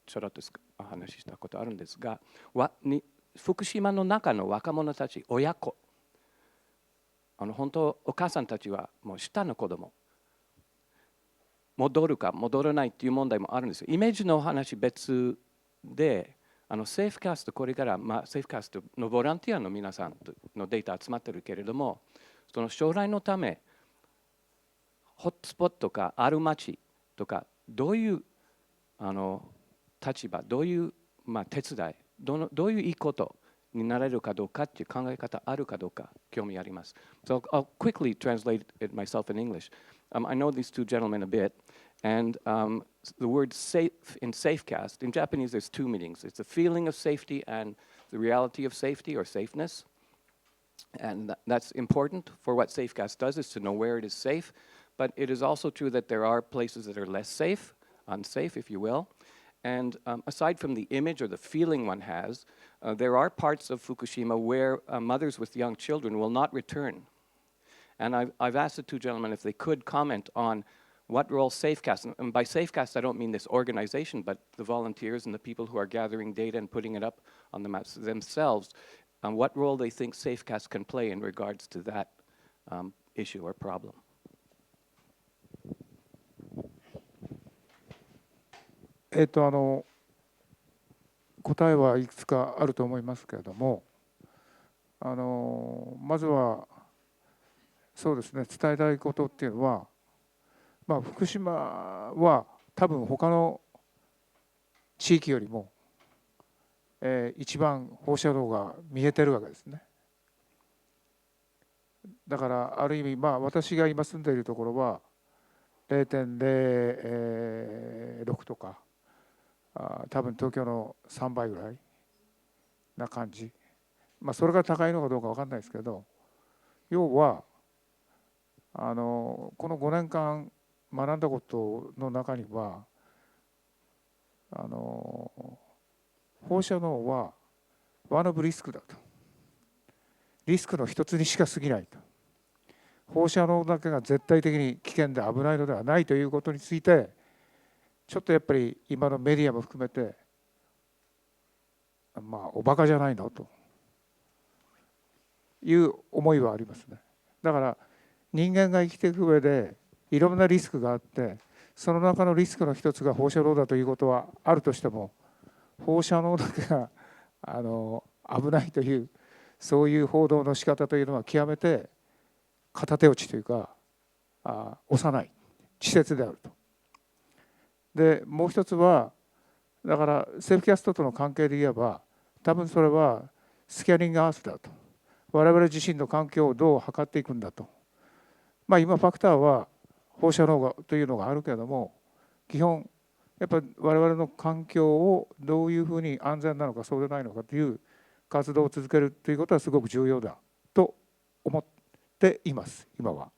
ちょろっとお話ししたことあるんですが、福島の中の若者たち、親子、本当お母さんたちはもう下の子供、戻るか戻らないっていう問題もあるんですよ。イメージのお話別で、セーフキャストこれから、セーフキャストのボランティアの皆さんのデータ集まってるけれども、その将来のためホットスポットとかある町とかどういう立場、どういう、手伝い、どういういいことになれるかどうかっていう考え方あるかどうか興味あります。So I'll quickly translate it myself in English. I know these two gentlemen a bit, and the word safe in Safecast, in Japanese there's two meanings. It's the feeling of safety and the reality of safety or safeness. And that's important for what Safecast does, is to know where it is safe. But it is also true that there are places that are less safe, unsafe if you will. And aside from the image or the feeling one has, there are parts of Fukushima where mothers with young children will not return. And I've asked the two gentlemen if they could comment on what role Safecast, and by Safecast I don't mean this organization, but the volunteers and the people who are gathering data and putting it up on the maps themselves, what role they think Safecast can play in regards to that issue or problem. 答えはいくつかあると思いますけれども、まずはそうですね、伝えたいことっていうのは、福島は多分他の地域よりも、一番放射能が見えてるわけですね。だからある意味、私が今住んでいるところは 0.06 とか、多分東京の3倍ぐらいな感じ。それが高いのかどうか分かんないですけど、要はこの5年間学んだことの中には、放射能はワンオブリスクだと。リスクの一つにしか過ぎないと。放射能だけが絶対的に危険で危ないのではないということについて、ちょっとやっぱり今のメディアも含めて、おバカじゃないのという思いはありますね。だから人間が生きていく上でいろんなリスクがあって、その中のリスクの一つが放射能だということはあるとしても、放射能だけが危ないというそういう報道の仕方というのは極めて片手落ちというか幼い稚拙であると。でもう一つはだからセーフキャストとの関係で言えば、多分それはスキャニングアースだと。我々自身の環境をどう測っていくんだと。今ファクターは放射能というのがあるけれども、基本やっぱり我々の環境をどういうふうに安全なのかそうでないのかという活動を続けるということはすごく重要だと思っています今は。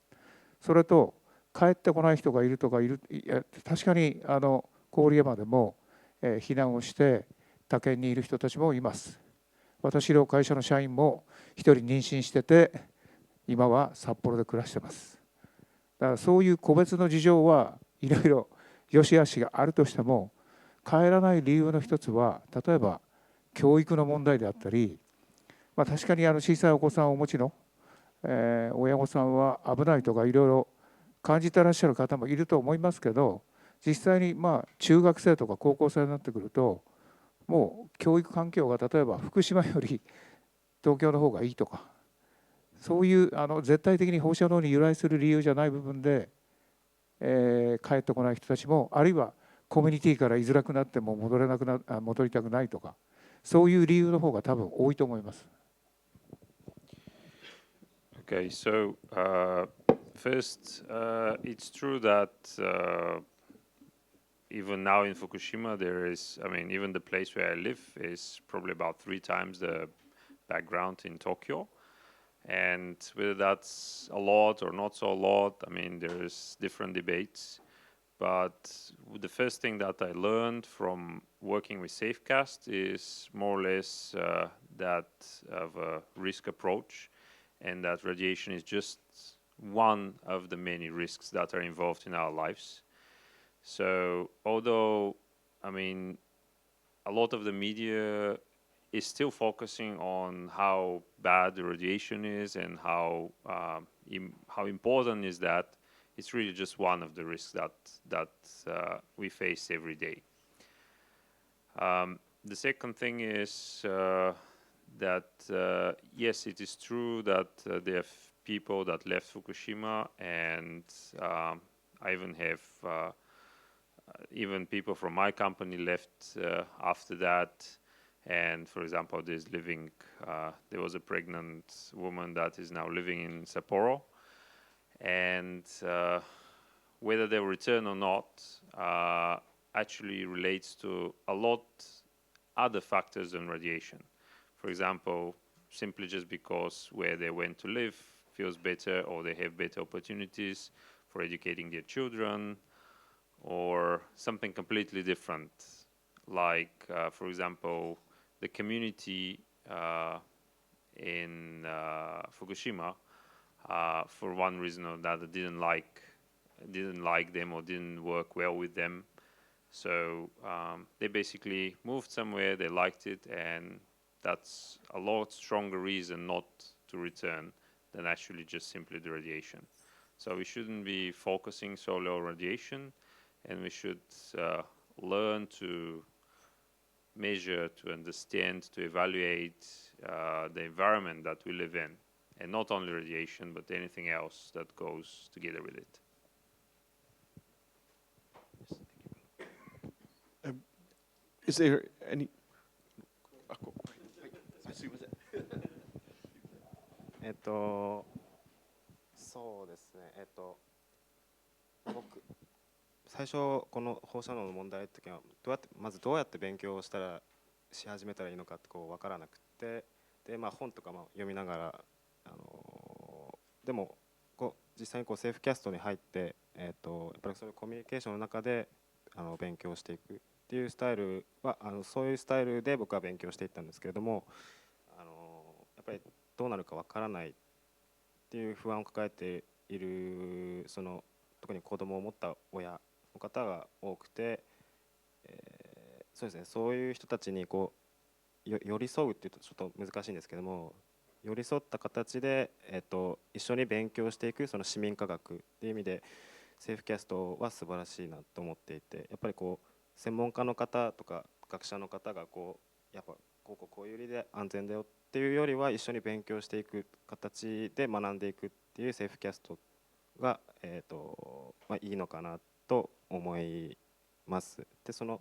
それと帰ってこない人がいるとか確かに郡山でも避難をして他県にいる人たちもいます。私の会社の社員も一人妊娠してて今は札幌で暮らしてます。だからそういう個別の事情はいろいろ良し悪しがあるとしても、帰らない理由の一つは、例えば教育の問題であったり、確かに小さいお子さんをお持ちの、親御さんは危ないとかいろいろ感じてらっしゃる方もいると思いますけど、実際に中学生とか高校生になってくると、もう教育環境が例えば福島より東京の方がいいとか、そういう絶対的に放射能に由来する理由じゃない部分で、帰ってこない人たちも、あるいはコミュニティから居づらくなっても戻りたくないとか、そういう理由の方が多分多いと思います。Okay, so first, it's true that even now in Fukushima, there is, I mean, even the place where I live is probably about 3 times the background in Tokyo. And whether that's a lot or not so a lot, I mean, there's different debates. But the first thing that I learned from working with Safecast is more or less that of a risk approach, and that radiation is just one of the many risks that are involved in our lives. So although, I mean, a lot of the media is still focusing on how bad the radiation is and how important is that, it's really just one of the risks that we face every day. The second thing is that yes, it is true that there are people that left Fukushima, and I even have even people from my company left after that. And for example, there was a pregnant woman that is now living in Sapporo, and whether they return or not actually relates to a lot other factors than radiation. For example, simply just because where they went to live feels better, or they have better opportunities for educating their children, or something completely different, like for example, the community in Fukushima, for one reason or another, didn't like them or didn't work well with them. So they basically moved somewhere, they liked it, and that's a lot stronger reason not to return than actually just simply the radiation. So we shouldn't be focusing solely on radiation, and we should learn to measure, to understand, to evaluate the environment that we live in, and not only radiation, but anything else that goes together with it. Is there any? Oh, そうですね。僕最初この放射能の問題の時はまずどうやって勉強をし始めたらいいのかって分からなくて、で本とか読みながらでも実際にセーフキャストに入ってやっぱりそういうコミュニケーションの中で勉強していくっていうスタイルはそういうスタイルで僕は勉強していったんですけれども、やっぱりどうなるかわからないっていう不安を抱えている特に子供を持った親の方が多くて、そうですね、そういう人たちに寄り添うっていうとちょっと難しいんですけども、寄り添った形で、一緒に勉強していく市民科学っていう意味でセーフキャストは素晴らしいなと思っていて、やっぱり専門家の方とか学者の方がやっぱこういう理で安全だよっていうよりは一緒に勉強していく形で学んでいくっていうセーフキャストが、いいのかなと思います。でそう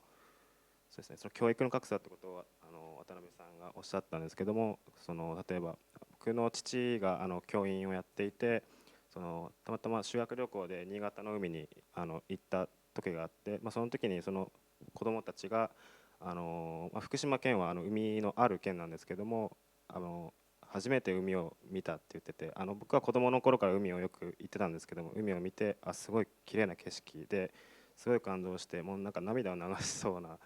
ですね、教育の格差ってことは渡辺さんがおっしゃったんですけども、例えば僕の父が教員をやっていて、たまたま修学旅行で新潟の海に行った時があって、その時に子どもたちが福島県は海のある県なんですけども、初めて海を見たって言ってて、僕は子どもの頃から海をよく行ってたんですけども、海を見てすごい綺麗な景色ですごい感動して、もうなんか涙を流しそうな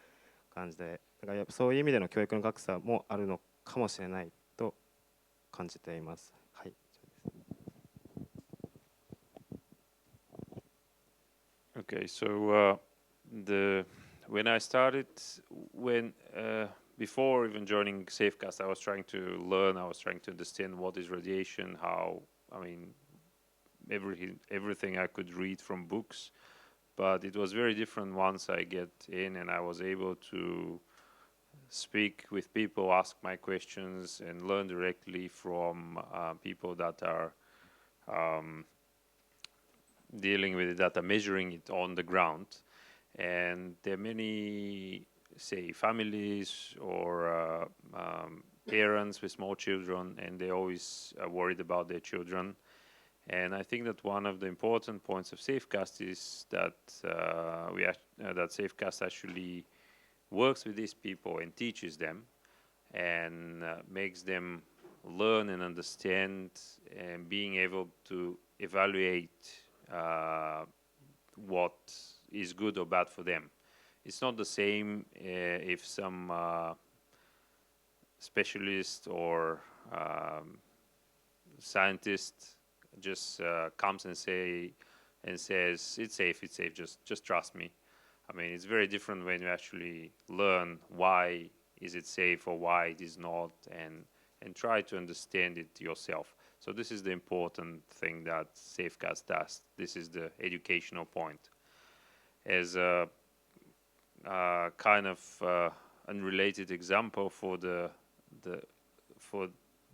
感じで、だからやっぱそういう意味での教育の格差もあるのかもしれないと感じています。はい。Okay, so the when I started, when before even joining Safecast, I was trying to learn. I was trying to understand what is radiation, how, I mean, everything I could read from books. But it was very different once I get in and I was able to speak with people, ask my questions, and learn directly from people that are dealing with it, that are measuring it on the ground. And there are many, say, families or parents with small children, and they're always worried about their children. And I think that one of the important points of Safecast is that that Safecast actually works with these people and teaches them and makes them learn and understand and being able to evaluate what is good or bad for them. It's not the same if some specialist or scientist just comes and says it's safe, just trust me. I mean, it's very different when you actually learn why is it safe or why it is not, and try to understand it yourself. So this is the important thing that Safecast does. This is the educational point. As a kind of unrelated example for for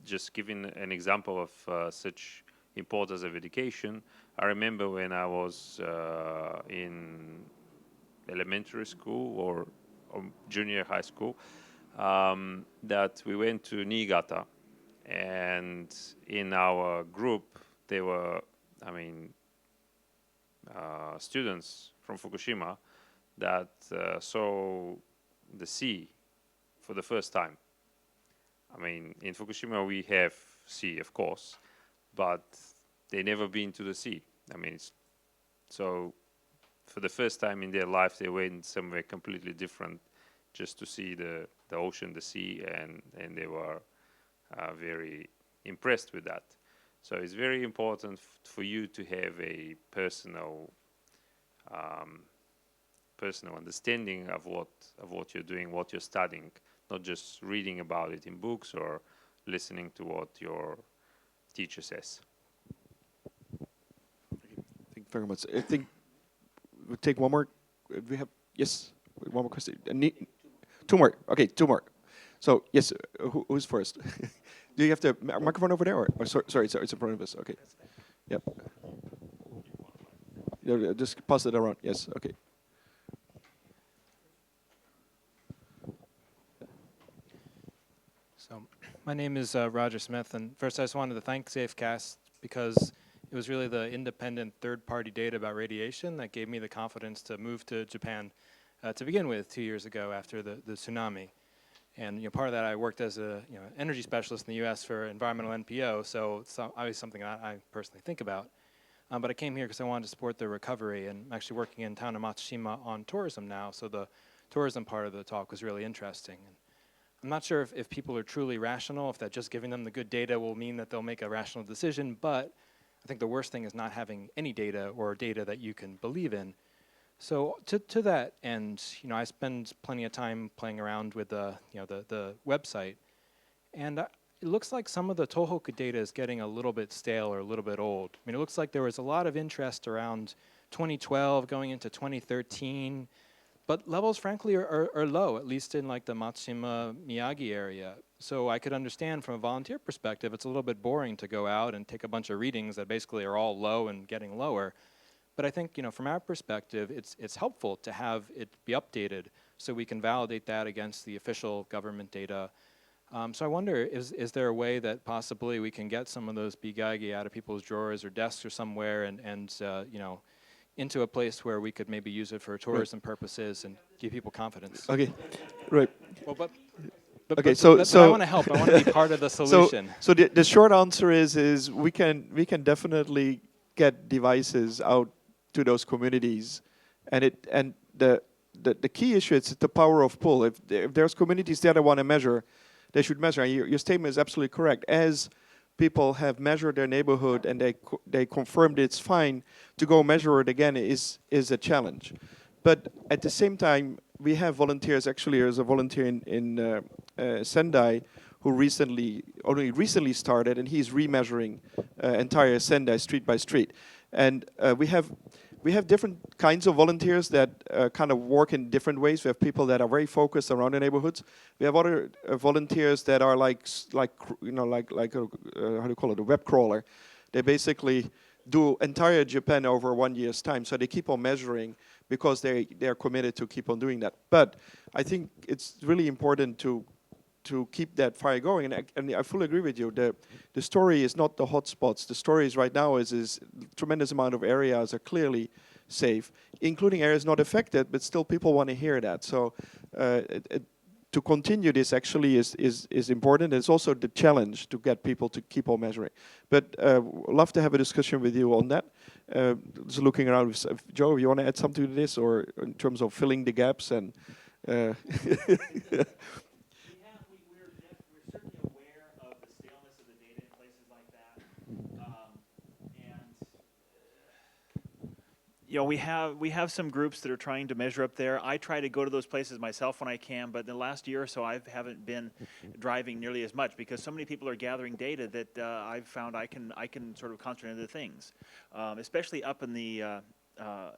just giving an example of such importance of education, I remember when I was in elementary school or junior high school, that we went to Niigata, and in our group there were, I mean, students from Fukushima that saw the sea for the first time. I mean, in Fukushima we have sea, of course, but they never been to the sea. I mean, so for the first time in their life they went somewhere completely different just to see the ocean, the sea, and they were very impressed with that. So it's very important for you to have a personal understanding of what you're doing, what you're studying, not just reading about it in books or listening to what your teacher says. Thank you very much. I think we'll take one more. We have, yes, one more question. Two more. Okay, two more. So yes, who's first? Do you have the microphone over there, or sorry, it's in front of us. Okay. Yep. Yeah, just pass it around. Yes. Okay. So my name is Roger Smith, and first I just wanted to thank Safecast because it was really the independent third-party data about radiation that gave me the confidence to move to Japan to begin with 2 years ago after the tsunami. And part of that, I worked as a energy specialist in the U.S. for environmental NPO, so it's obviously something that I personally think about. But I came here because I wanted to support the recovery, and I'm actually working in town of Matsushima on tourism now, so the tourism part of the talk was really interesting. And I'm not sure if people are truly rational, if that just giving them the good data will mean that they'll make a rational decision, but I think the worst thing is not having any data or data that you can believe in. So to that end, I spend plenty of time playing around with the website, and it looks like some of the Tohoku data is getting a little bit stale or a little bit old. I mean, it looks like there was a lot of interest around 2012 going into 2013, but levels, frankly, are low, at least in like the Matsushima, Miyagi area. So I could understand from a volunteer perspective, it's a little bit boring to go out and take a bunch of readings that basically are all low and getting lower. But I think, from our perspective, it's helpful to have it be updated so we can validate that against the official government data. So I wonder, is there a way that possibly we can get some of those bigaigi out of people's drawers or desks or somewhere and into a place where we could maybe use it for tourism purposes and give people confidence? Okay, right. Well, but so I want to help. I want to be part of the solution. So the short answer is we can definitely get devices out to those communities, and the key issue is the power of pull. If there's communities there that want to measure, they should measure. And your statement is absolutely correct. As people have measured their neighborhood and they confirmed it's fine, to go measure it again is a challenge. But at the same time, we have volunteers. Actually, there's a volunteer in Sendai who only recently started, and he's remeasuring entire Sendai street by street. And we have different kinds of volunteers that kind of work in different ways. We have people that are very focused around the neighborhoods. We have other volunteers that are like how do you call it, a web crawler. They basically do entire Japan over 1 year's time. So they keep on measuring because they are committed to keep on doing that. But I think it's really important to keep that fire going, and I fully agree with you. The story is not the hotspots. The story is right now is tremendous amount of areas are clearly safe, including areas not affected, but still people want to hear that. So to continue this actually is important. It's also the challenge to get people to keep on measuring. But love to have a discussion with you on that. Just looking around, Joe, you want to add something to this, or in terms of filling the gaps and. You know, we have some groups that are trying to measure up there. I try to go to those places myself when I can, but in the last year or so, I haven't been driving nearly as much because so many people are gathering data that I've found I can sort of concentrate on other things, especially up in the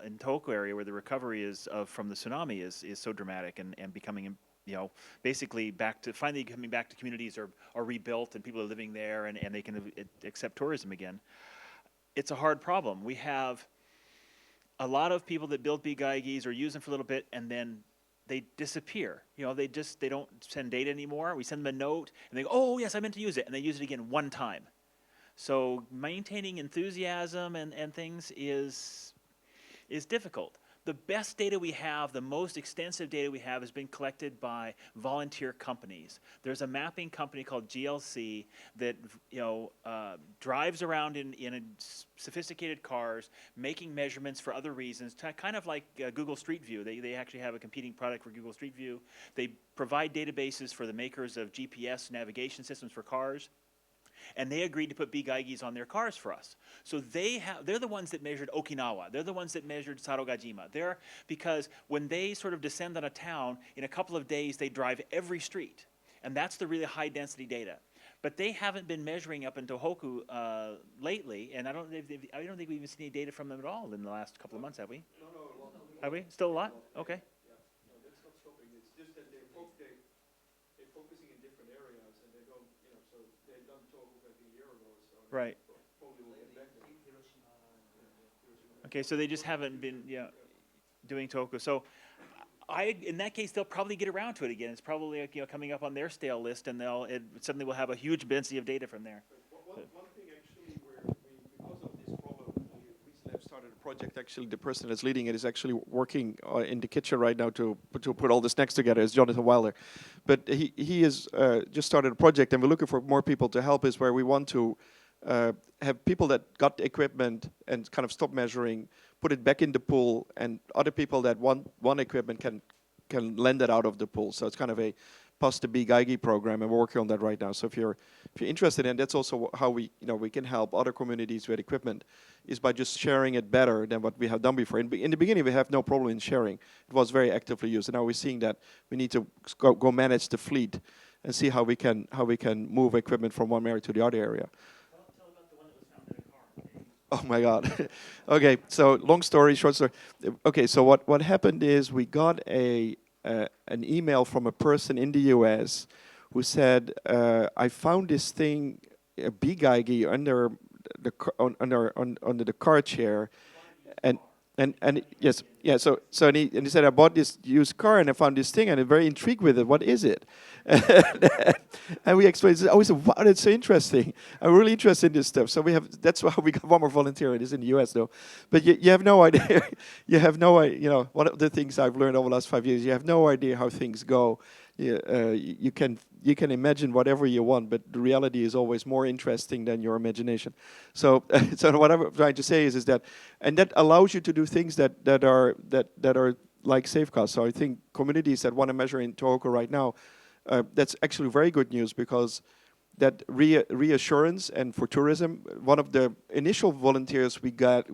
in Tohoku area where the recovery from the tsunami is so dramatic and becoming, you know, basically finally coming back to communities are rebuilt and people are living there and they can accept tourism again. It's a hard problem. We have a lot of people that build big gaigis or use them for a little bit and then they disappear. You know, they don't send data anymore. We send them a note and they go, oh yes, I meant to use it, and they use it again one time. So maintaining enthusiasm and things is difficult. The best data we have, the most extensive data we have, has been collected by volunteer companies. There's a mapping company called GLC that drives around in sophisticated cars, making measurements for other reasons, kind of like Google Street View. They actually have a competing product for Google Street View. They provide databases for the makers of GPS navigation systems for cars. And they agreed to put big gaigis on their cars for us. So they're the ones that measured Okinawa. They're the ones that measured Sarogajima. Because when they sort of descend on a town, in a couple of days they drive every street. And that's the really high density data. But they haven't been measuring up in Tohoku lately, and I don't think we've even seen any data from them at all in the last couple of months, have we? No. Have we? Still a lot? Okay. Yeah. No, that's not stopping. It's just that they're focusing in different areas, and they don't, so they've done Tohoku like a year ago, so right. Probably will get back there. Okay, so they just haven't been doing Tohoku. So in that case, they'll probably get around to it again. It's probably coming up on their stale list, and suddenly we'll have a huge density of data from there. One thing actually where because of this problem, we recently have started a project. Actually, the person that's leading it is actually working in the kitchen right now to put all this next together. Is Jonathan Wilder, but he has just started a project, and we're looking for more people to help. Is where we want to have people that got equipment and kind of stop measuring, put it back in the pool, and other people that want equipment can lend it out of the pool. So it's kind of a Pass the Big Gaigi program, and we're working on that right now. So if you're interested, and that's also how we can help other communities with equipment, is by just sharing it better than what we have done before. In the beginning, we have no problem in sharing. It was very actively used, and now we're seeing that we need to go manage the fleet and see how we can move equipment from one area to the other area. Tell about the one that was found in a car. Oh my God. Okay, so long story, short story. Okay, so what happened is we got an email from a person in the US who said, I found this thing, a big gaigi under the car chair, and yes, yeah. So he said, I bought this used car and I found this thing and I'm very intrigued with it. What is it? And we explained. I said, wow, that's so interesting. I'm really interested in this stuff. So that's why we got one more volunteer. It is in the US though, but you have no idea. You have no idea. One of the things I've learned over the last 5 years, you have no idea how things go. You can imagine whatever you want, but the reality is always more interesting than your imagination. So what I'm trying to say is that, and that allows you to do things that are like Safecast. So I think communities that want to measure in Tohoku right now, that's actually very good news, because that reassurance. And for tourism, one of the initial volunteers we got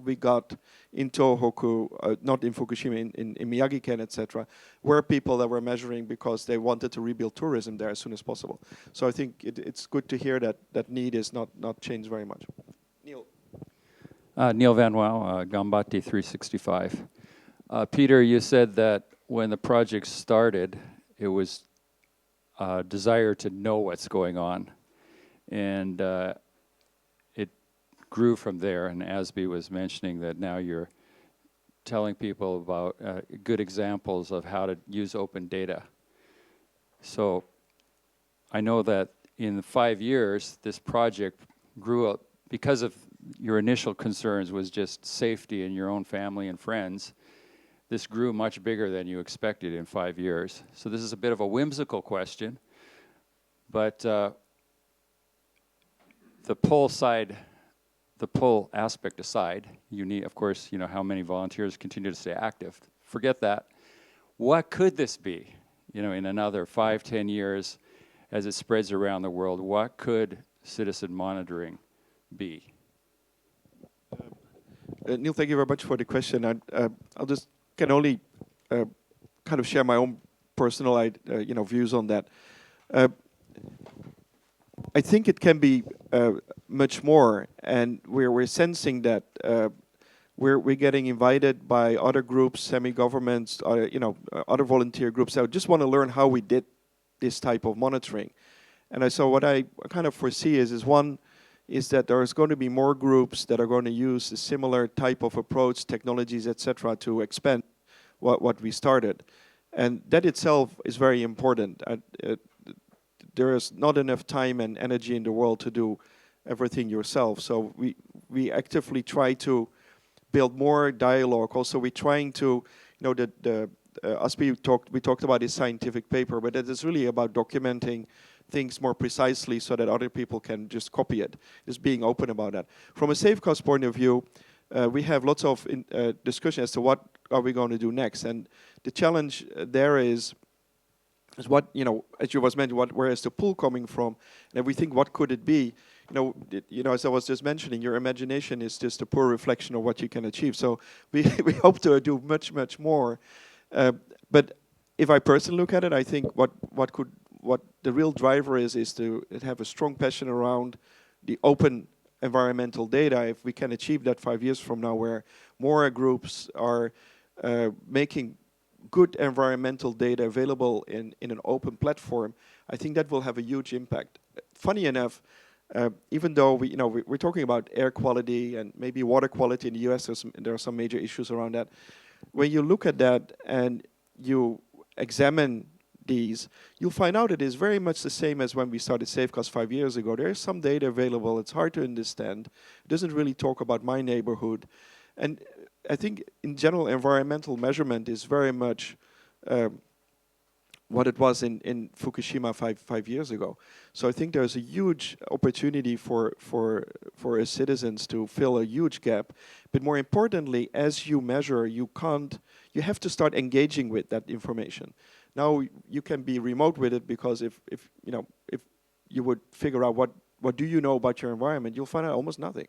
in Tohoku, not in Fukushima, in Miyagi-ken, etc., were people that were measuring because they wanted to rebuild tourism there as soon as possible. So I think it's good to hear that that need is not changed very much. Neil. Neil Van Wow, Gambati 365. Pieter, you said that when the project started, it was desire to know what's going on. And it grew from there, and Azby was mentioning that now you're telling people about good examples of how to use open data. So I know that in 5 years, this project grew up because of your initial concerns was just safety in your own family and friends. This grew much bigger than you expected in 5 years. So this is a bit of a whimsical question, but the pull aspect aside, you need, of course, you know, how many volunteers continue to stay active. Forget that. What could this be? You know, in another 5, 10 years, as it spreads around the world, what could citizen monitoring be? Neil, thank you very much for the question. I'll just can only kind of share my own personal views on that. I think it can be much more, and we're sensing that we're getting invited by other groups, semi-governments, other volunteer groups that just want to learn how we did this type of monitoring. And so what I kind of foresee is one is that there's going to be more groups that are going to use a similar type of approach, technologies, etc., to expand what we started, and that itself is very important. There is not enough time and energy in the world to do everything yourself. So we actively try to build more dialogue. Also, we're trying to, as we talked about this scientific paper, but it is really about documenting things more precisely so that other people can just copy it. Just being open about that. From a Safecast point of view, we have lots of discussion as to what are we going to do next. And the challenge there is what, as you was mentioning, where is the pull coming from? And we think, what could it be? As I was just mentioning, your imagination is just a poor reflection of what you can achieve. So we hope to do much, much more. But if I personally look at it, I think what the real driver is to have a strong passion around the open environmental data. If we can achieve that 5 years from now, where more groups are making good environmental data available in an open platform, I think that will have a huge impact. Funny enough, even though we're talking about air quality and maybe water quality in the US, there are some major issues around that. When you look at that and you examine these, you'll find out it is very much the same as when we started Safecast 5 years ago. There is some data available. It's hard to understand. It doesn't really talk about my neighborhood. And I think in general, environmental measurement is very much what it was in Fukushima five years ago. So I think there's a huge opportunity for us citizens to fill a huge gap. But more importantly, as you measure, you have to start engaging with that information. Now you can be remote with it, because if you would figure out what do you know about your environment, you'll find out almost nothing.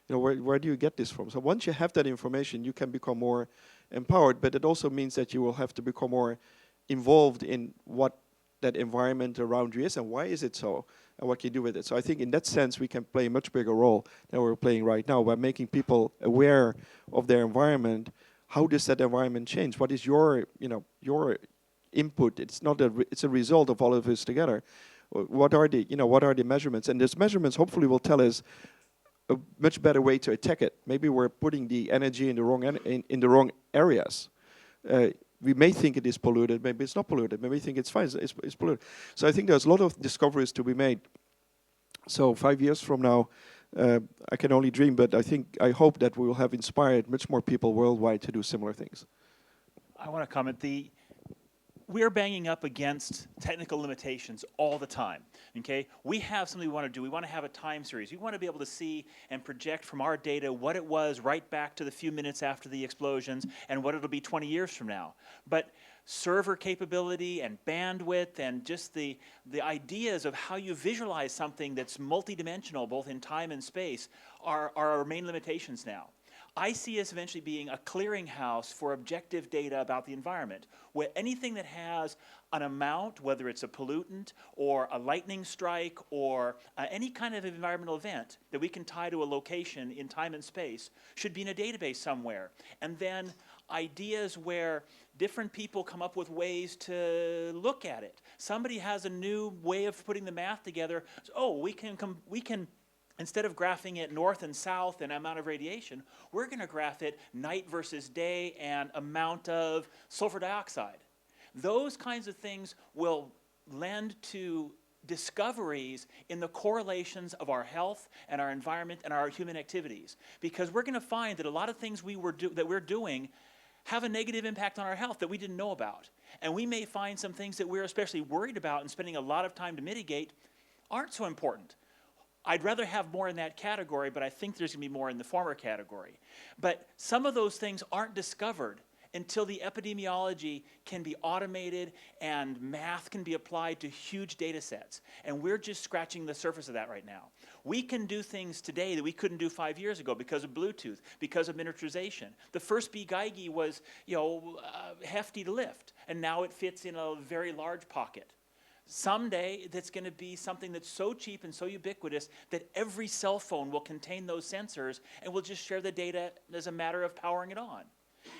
Where do you get this from? So once you have that information, you can become more empowered, but it also means that you will have to become more involved in what that environment around you is and why is it so, and what can you do with it. So I think in that sense, we can play a much bigger role than we're playing right now by making people aware of their environment. How does that environment change? What is your input? It's not it's a result of all of us together. What are the measurements? And those measurements hopefully will tell us a much better way to attack it. Maybe we're putting the energy in the wrong areas. We may think it is polluted. Maybe it's not polluted. Maybe we think it's fine. It's polluted. So I think there's a lot of discoveries to be made. So 5 years from now, I can only dream, but I hope that we will have inspired much more people worldwide to do similar things. I want to comment. We're banging up against technical limitations all the time, okay? We have something we want to do. We want to have a time series. We want to be able to see and project from our data what it was right back to the few minutes after the explosions and what it'll be 20 years from now. But server capability and bandwidth and just the ideas of how you visualize something that's multidimensional, both in time and space, are our main limitations now. I see us eventually being a clearinghouse for objective data about the environment, where anything that has an amount, whether it's a pollutant or a lightning strike or any kind of environmental event that we can tie to a location in time and space, should be in a database somewhere. And then ideas where different people come up with ways to look at it. Somebody has a new way of putting the math together. So, oh, we can instead of graphing it north and south and amount of radiation, we're going to graph it night versus day and amount of sulfur dioxide. Those kinds of things will lend to discoveries in the correlations of our health and our environment and our human activities. Because we're going to find that a lot of things that we're doing have a negative impact on our health that we didn't know about. And we may find some things that we're especially worried about and spending a lot of time to mitigate aren't so important. I'd rather have more in that category, but I think there's going to be more in the former category. But some of those things aren't discovered until the epidemiology can be automated and math can be applied to huge data sets. And we're just scratching the surface of that right now. We can do things today that we couldn't do 5 years ago because of Bluetooth, because of miniaturization. The first BGEIGI was, hefty to lift, and now it fits in a very large pocket. Someday, that's going to be something that's so cheap and so ubiquitous that every cell phone will contain those sensors and we'll just share the data as a matter of powering it on.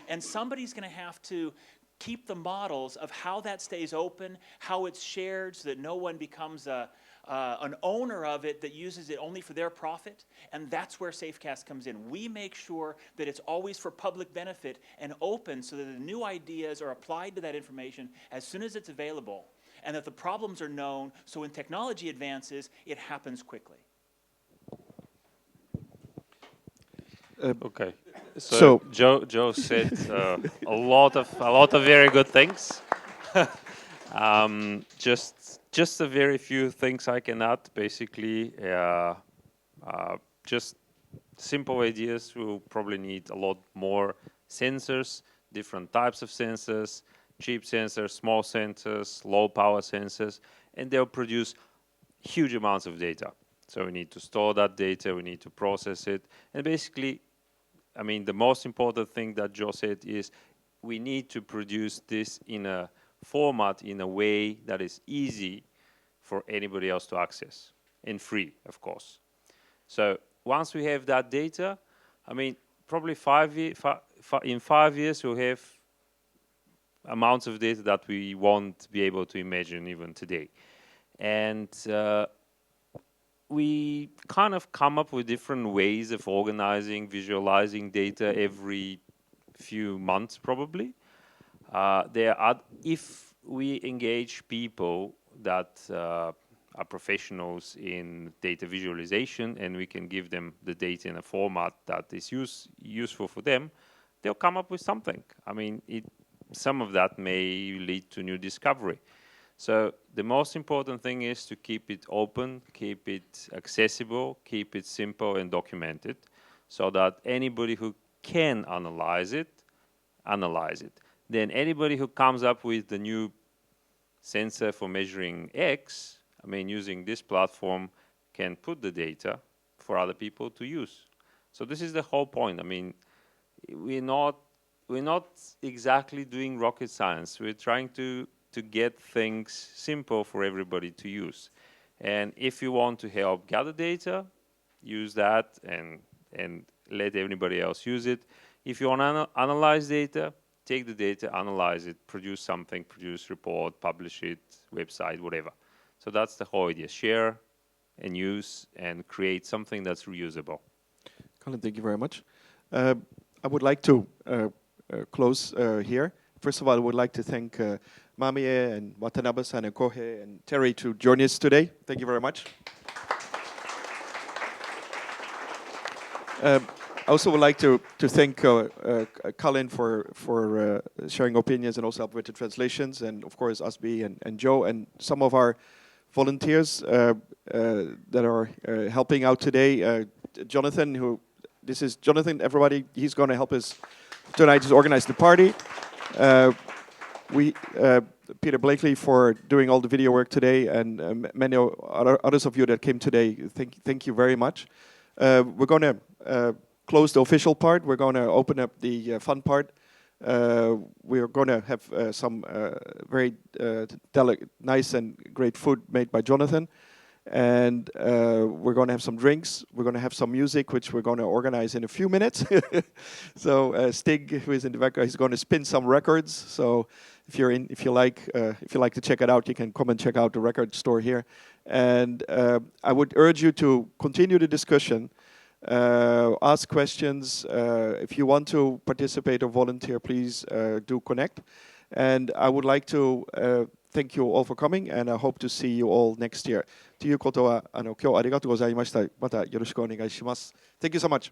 And somebody's going to have to keep the models of how that stays open, how it's shared so that no one becomes an owner of it that uses it only for their profit. And that's where Safecast comes in. We make sure that it's always for public benefit and open so that the new ideas are applied to that information as soon as it's available. And that the problems are known, so when technology advances, it happens quickly. Okay, so Joe said a lot of very good things. Just a very few things I can add. Basically, just simple ideas. We'll probably need a lot more sensors, different types of sensors. Cheap sensors, small sensors, low power sensors, and they'll produce huge amounts of data. So we need to store that data, we need to process it. And basically, I mean, the most important thing that Joe said is we need to produce this in a format, in a way that is easy for anybody else to access, and free, of course. So once we have that data, I mean, probably in 5 years we'll have amounts of data that we won't be able to imagine even today. And we kind of come up with different ways of organizing, visualizing data every few months probably. If we engage people that are professionals in data visualization and we can give them the data in a format that is useful for them, they'll come up with something. I mean, some of that may lead to new discovery. So the most important thing is to keep it open, keep it accessible, keep it simple and documented so that anybody who can analyze it. Then anybody who comes up with the new sensor for measuring X, I mean, using this platform can put the data for other people to use. So this is the whole point. I mean, we're not exactly doing rocket science. We're trying to get things simple for everybody to use. And if you want to help gather data, use that and let everybody else use it. If you want to analyze data, take the data, analyze it, produce something, produce report, publish it, website, whatever. So that's the whole idea. Share and use and create something that's reusable. Kalin, thank you very much. I would like to close here. First of all, I would like to thank Mamie and Watanabe-san and Kohei and Terrie to join us today. Thank you very much. I also would like to thank Kalin for sharing opinions and also help with the translations, and of course Azby and Joe and some of our volunteers that are helping out today. Jonathan, this is Jonathan, everybody, he's going to help us tonight to organize the party. Peter Blakely for doing all the video work today, and many others of you that came today. Thank you very much. We're going to close the official part. We're going to open up the fun part. We're going to have some very nice and great food made by Jonathan. And we're going to have some drinks. We're going to have some music, which we're going to organize in a few minutes. So Stig, who is in the background, is going to spin some records. So if you like to check it out, you can come and check out the record store here. And I would urge you to continue the discussion, ask questions. If you want to participate or volunteer, please do connect. And I would like to thank you all for coming, and I hope to see you all next year. ということは、今日ありがとうございました。またよろしくお願いします。Thank you so much.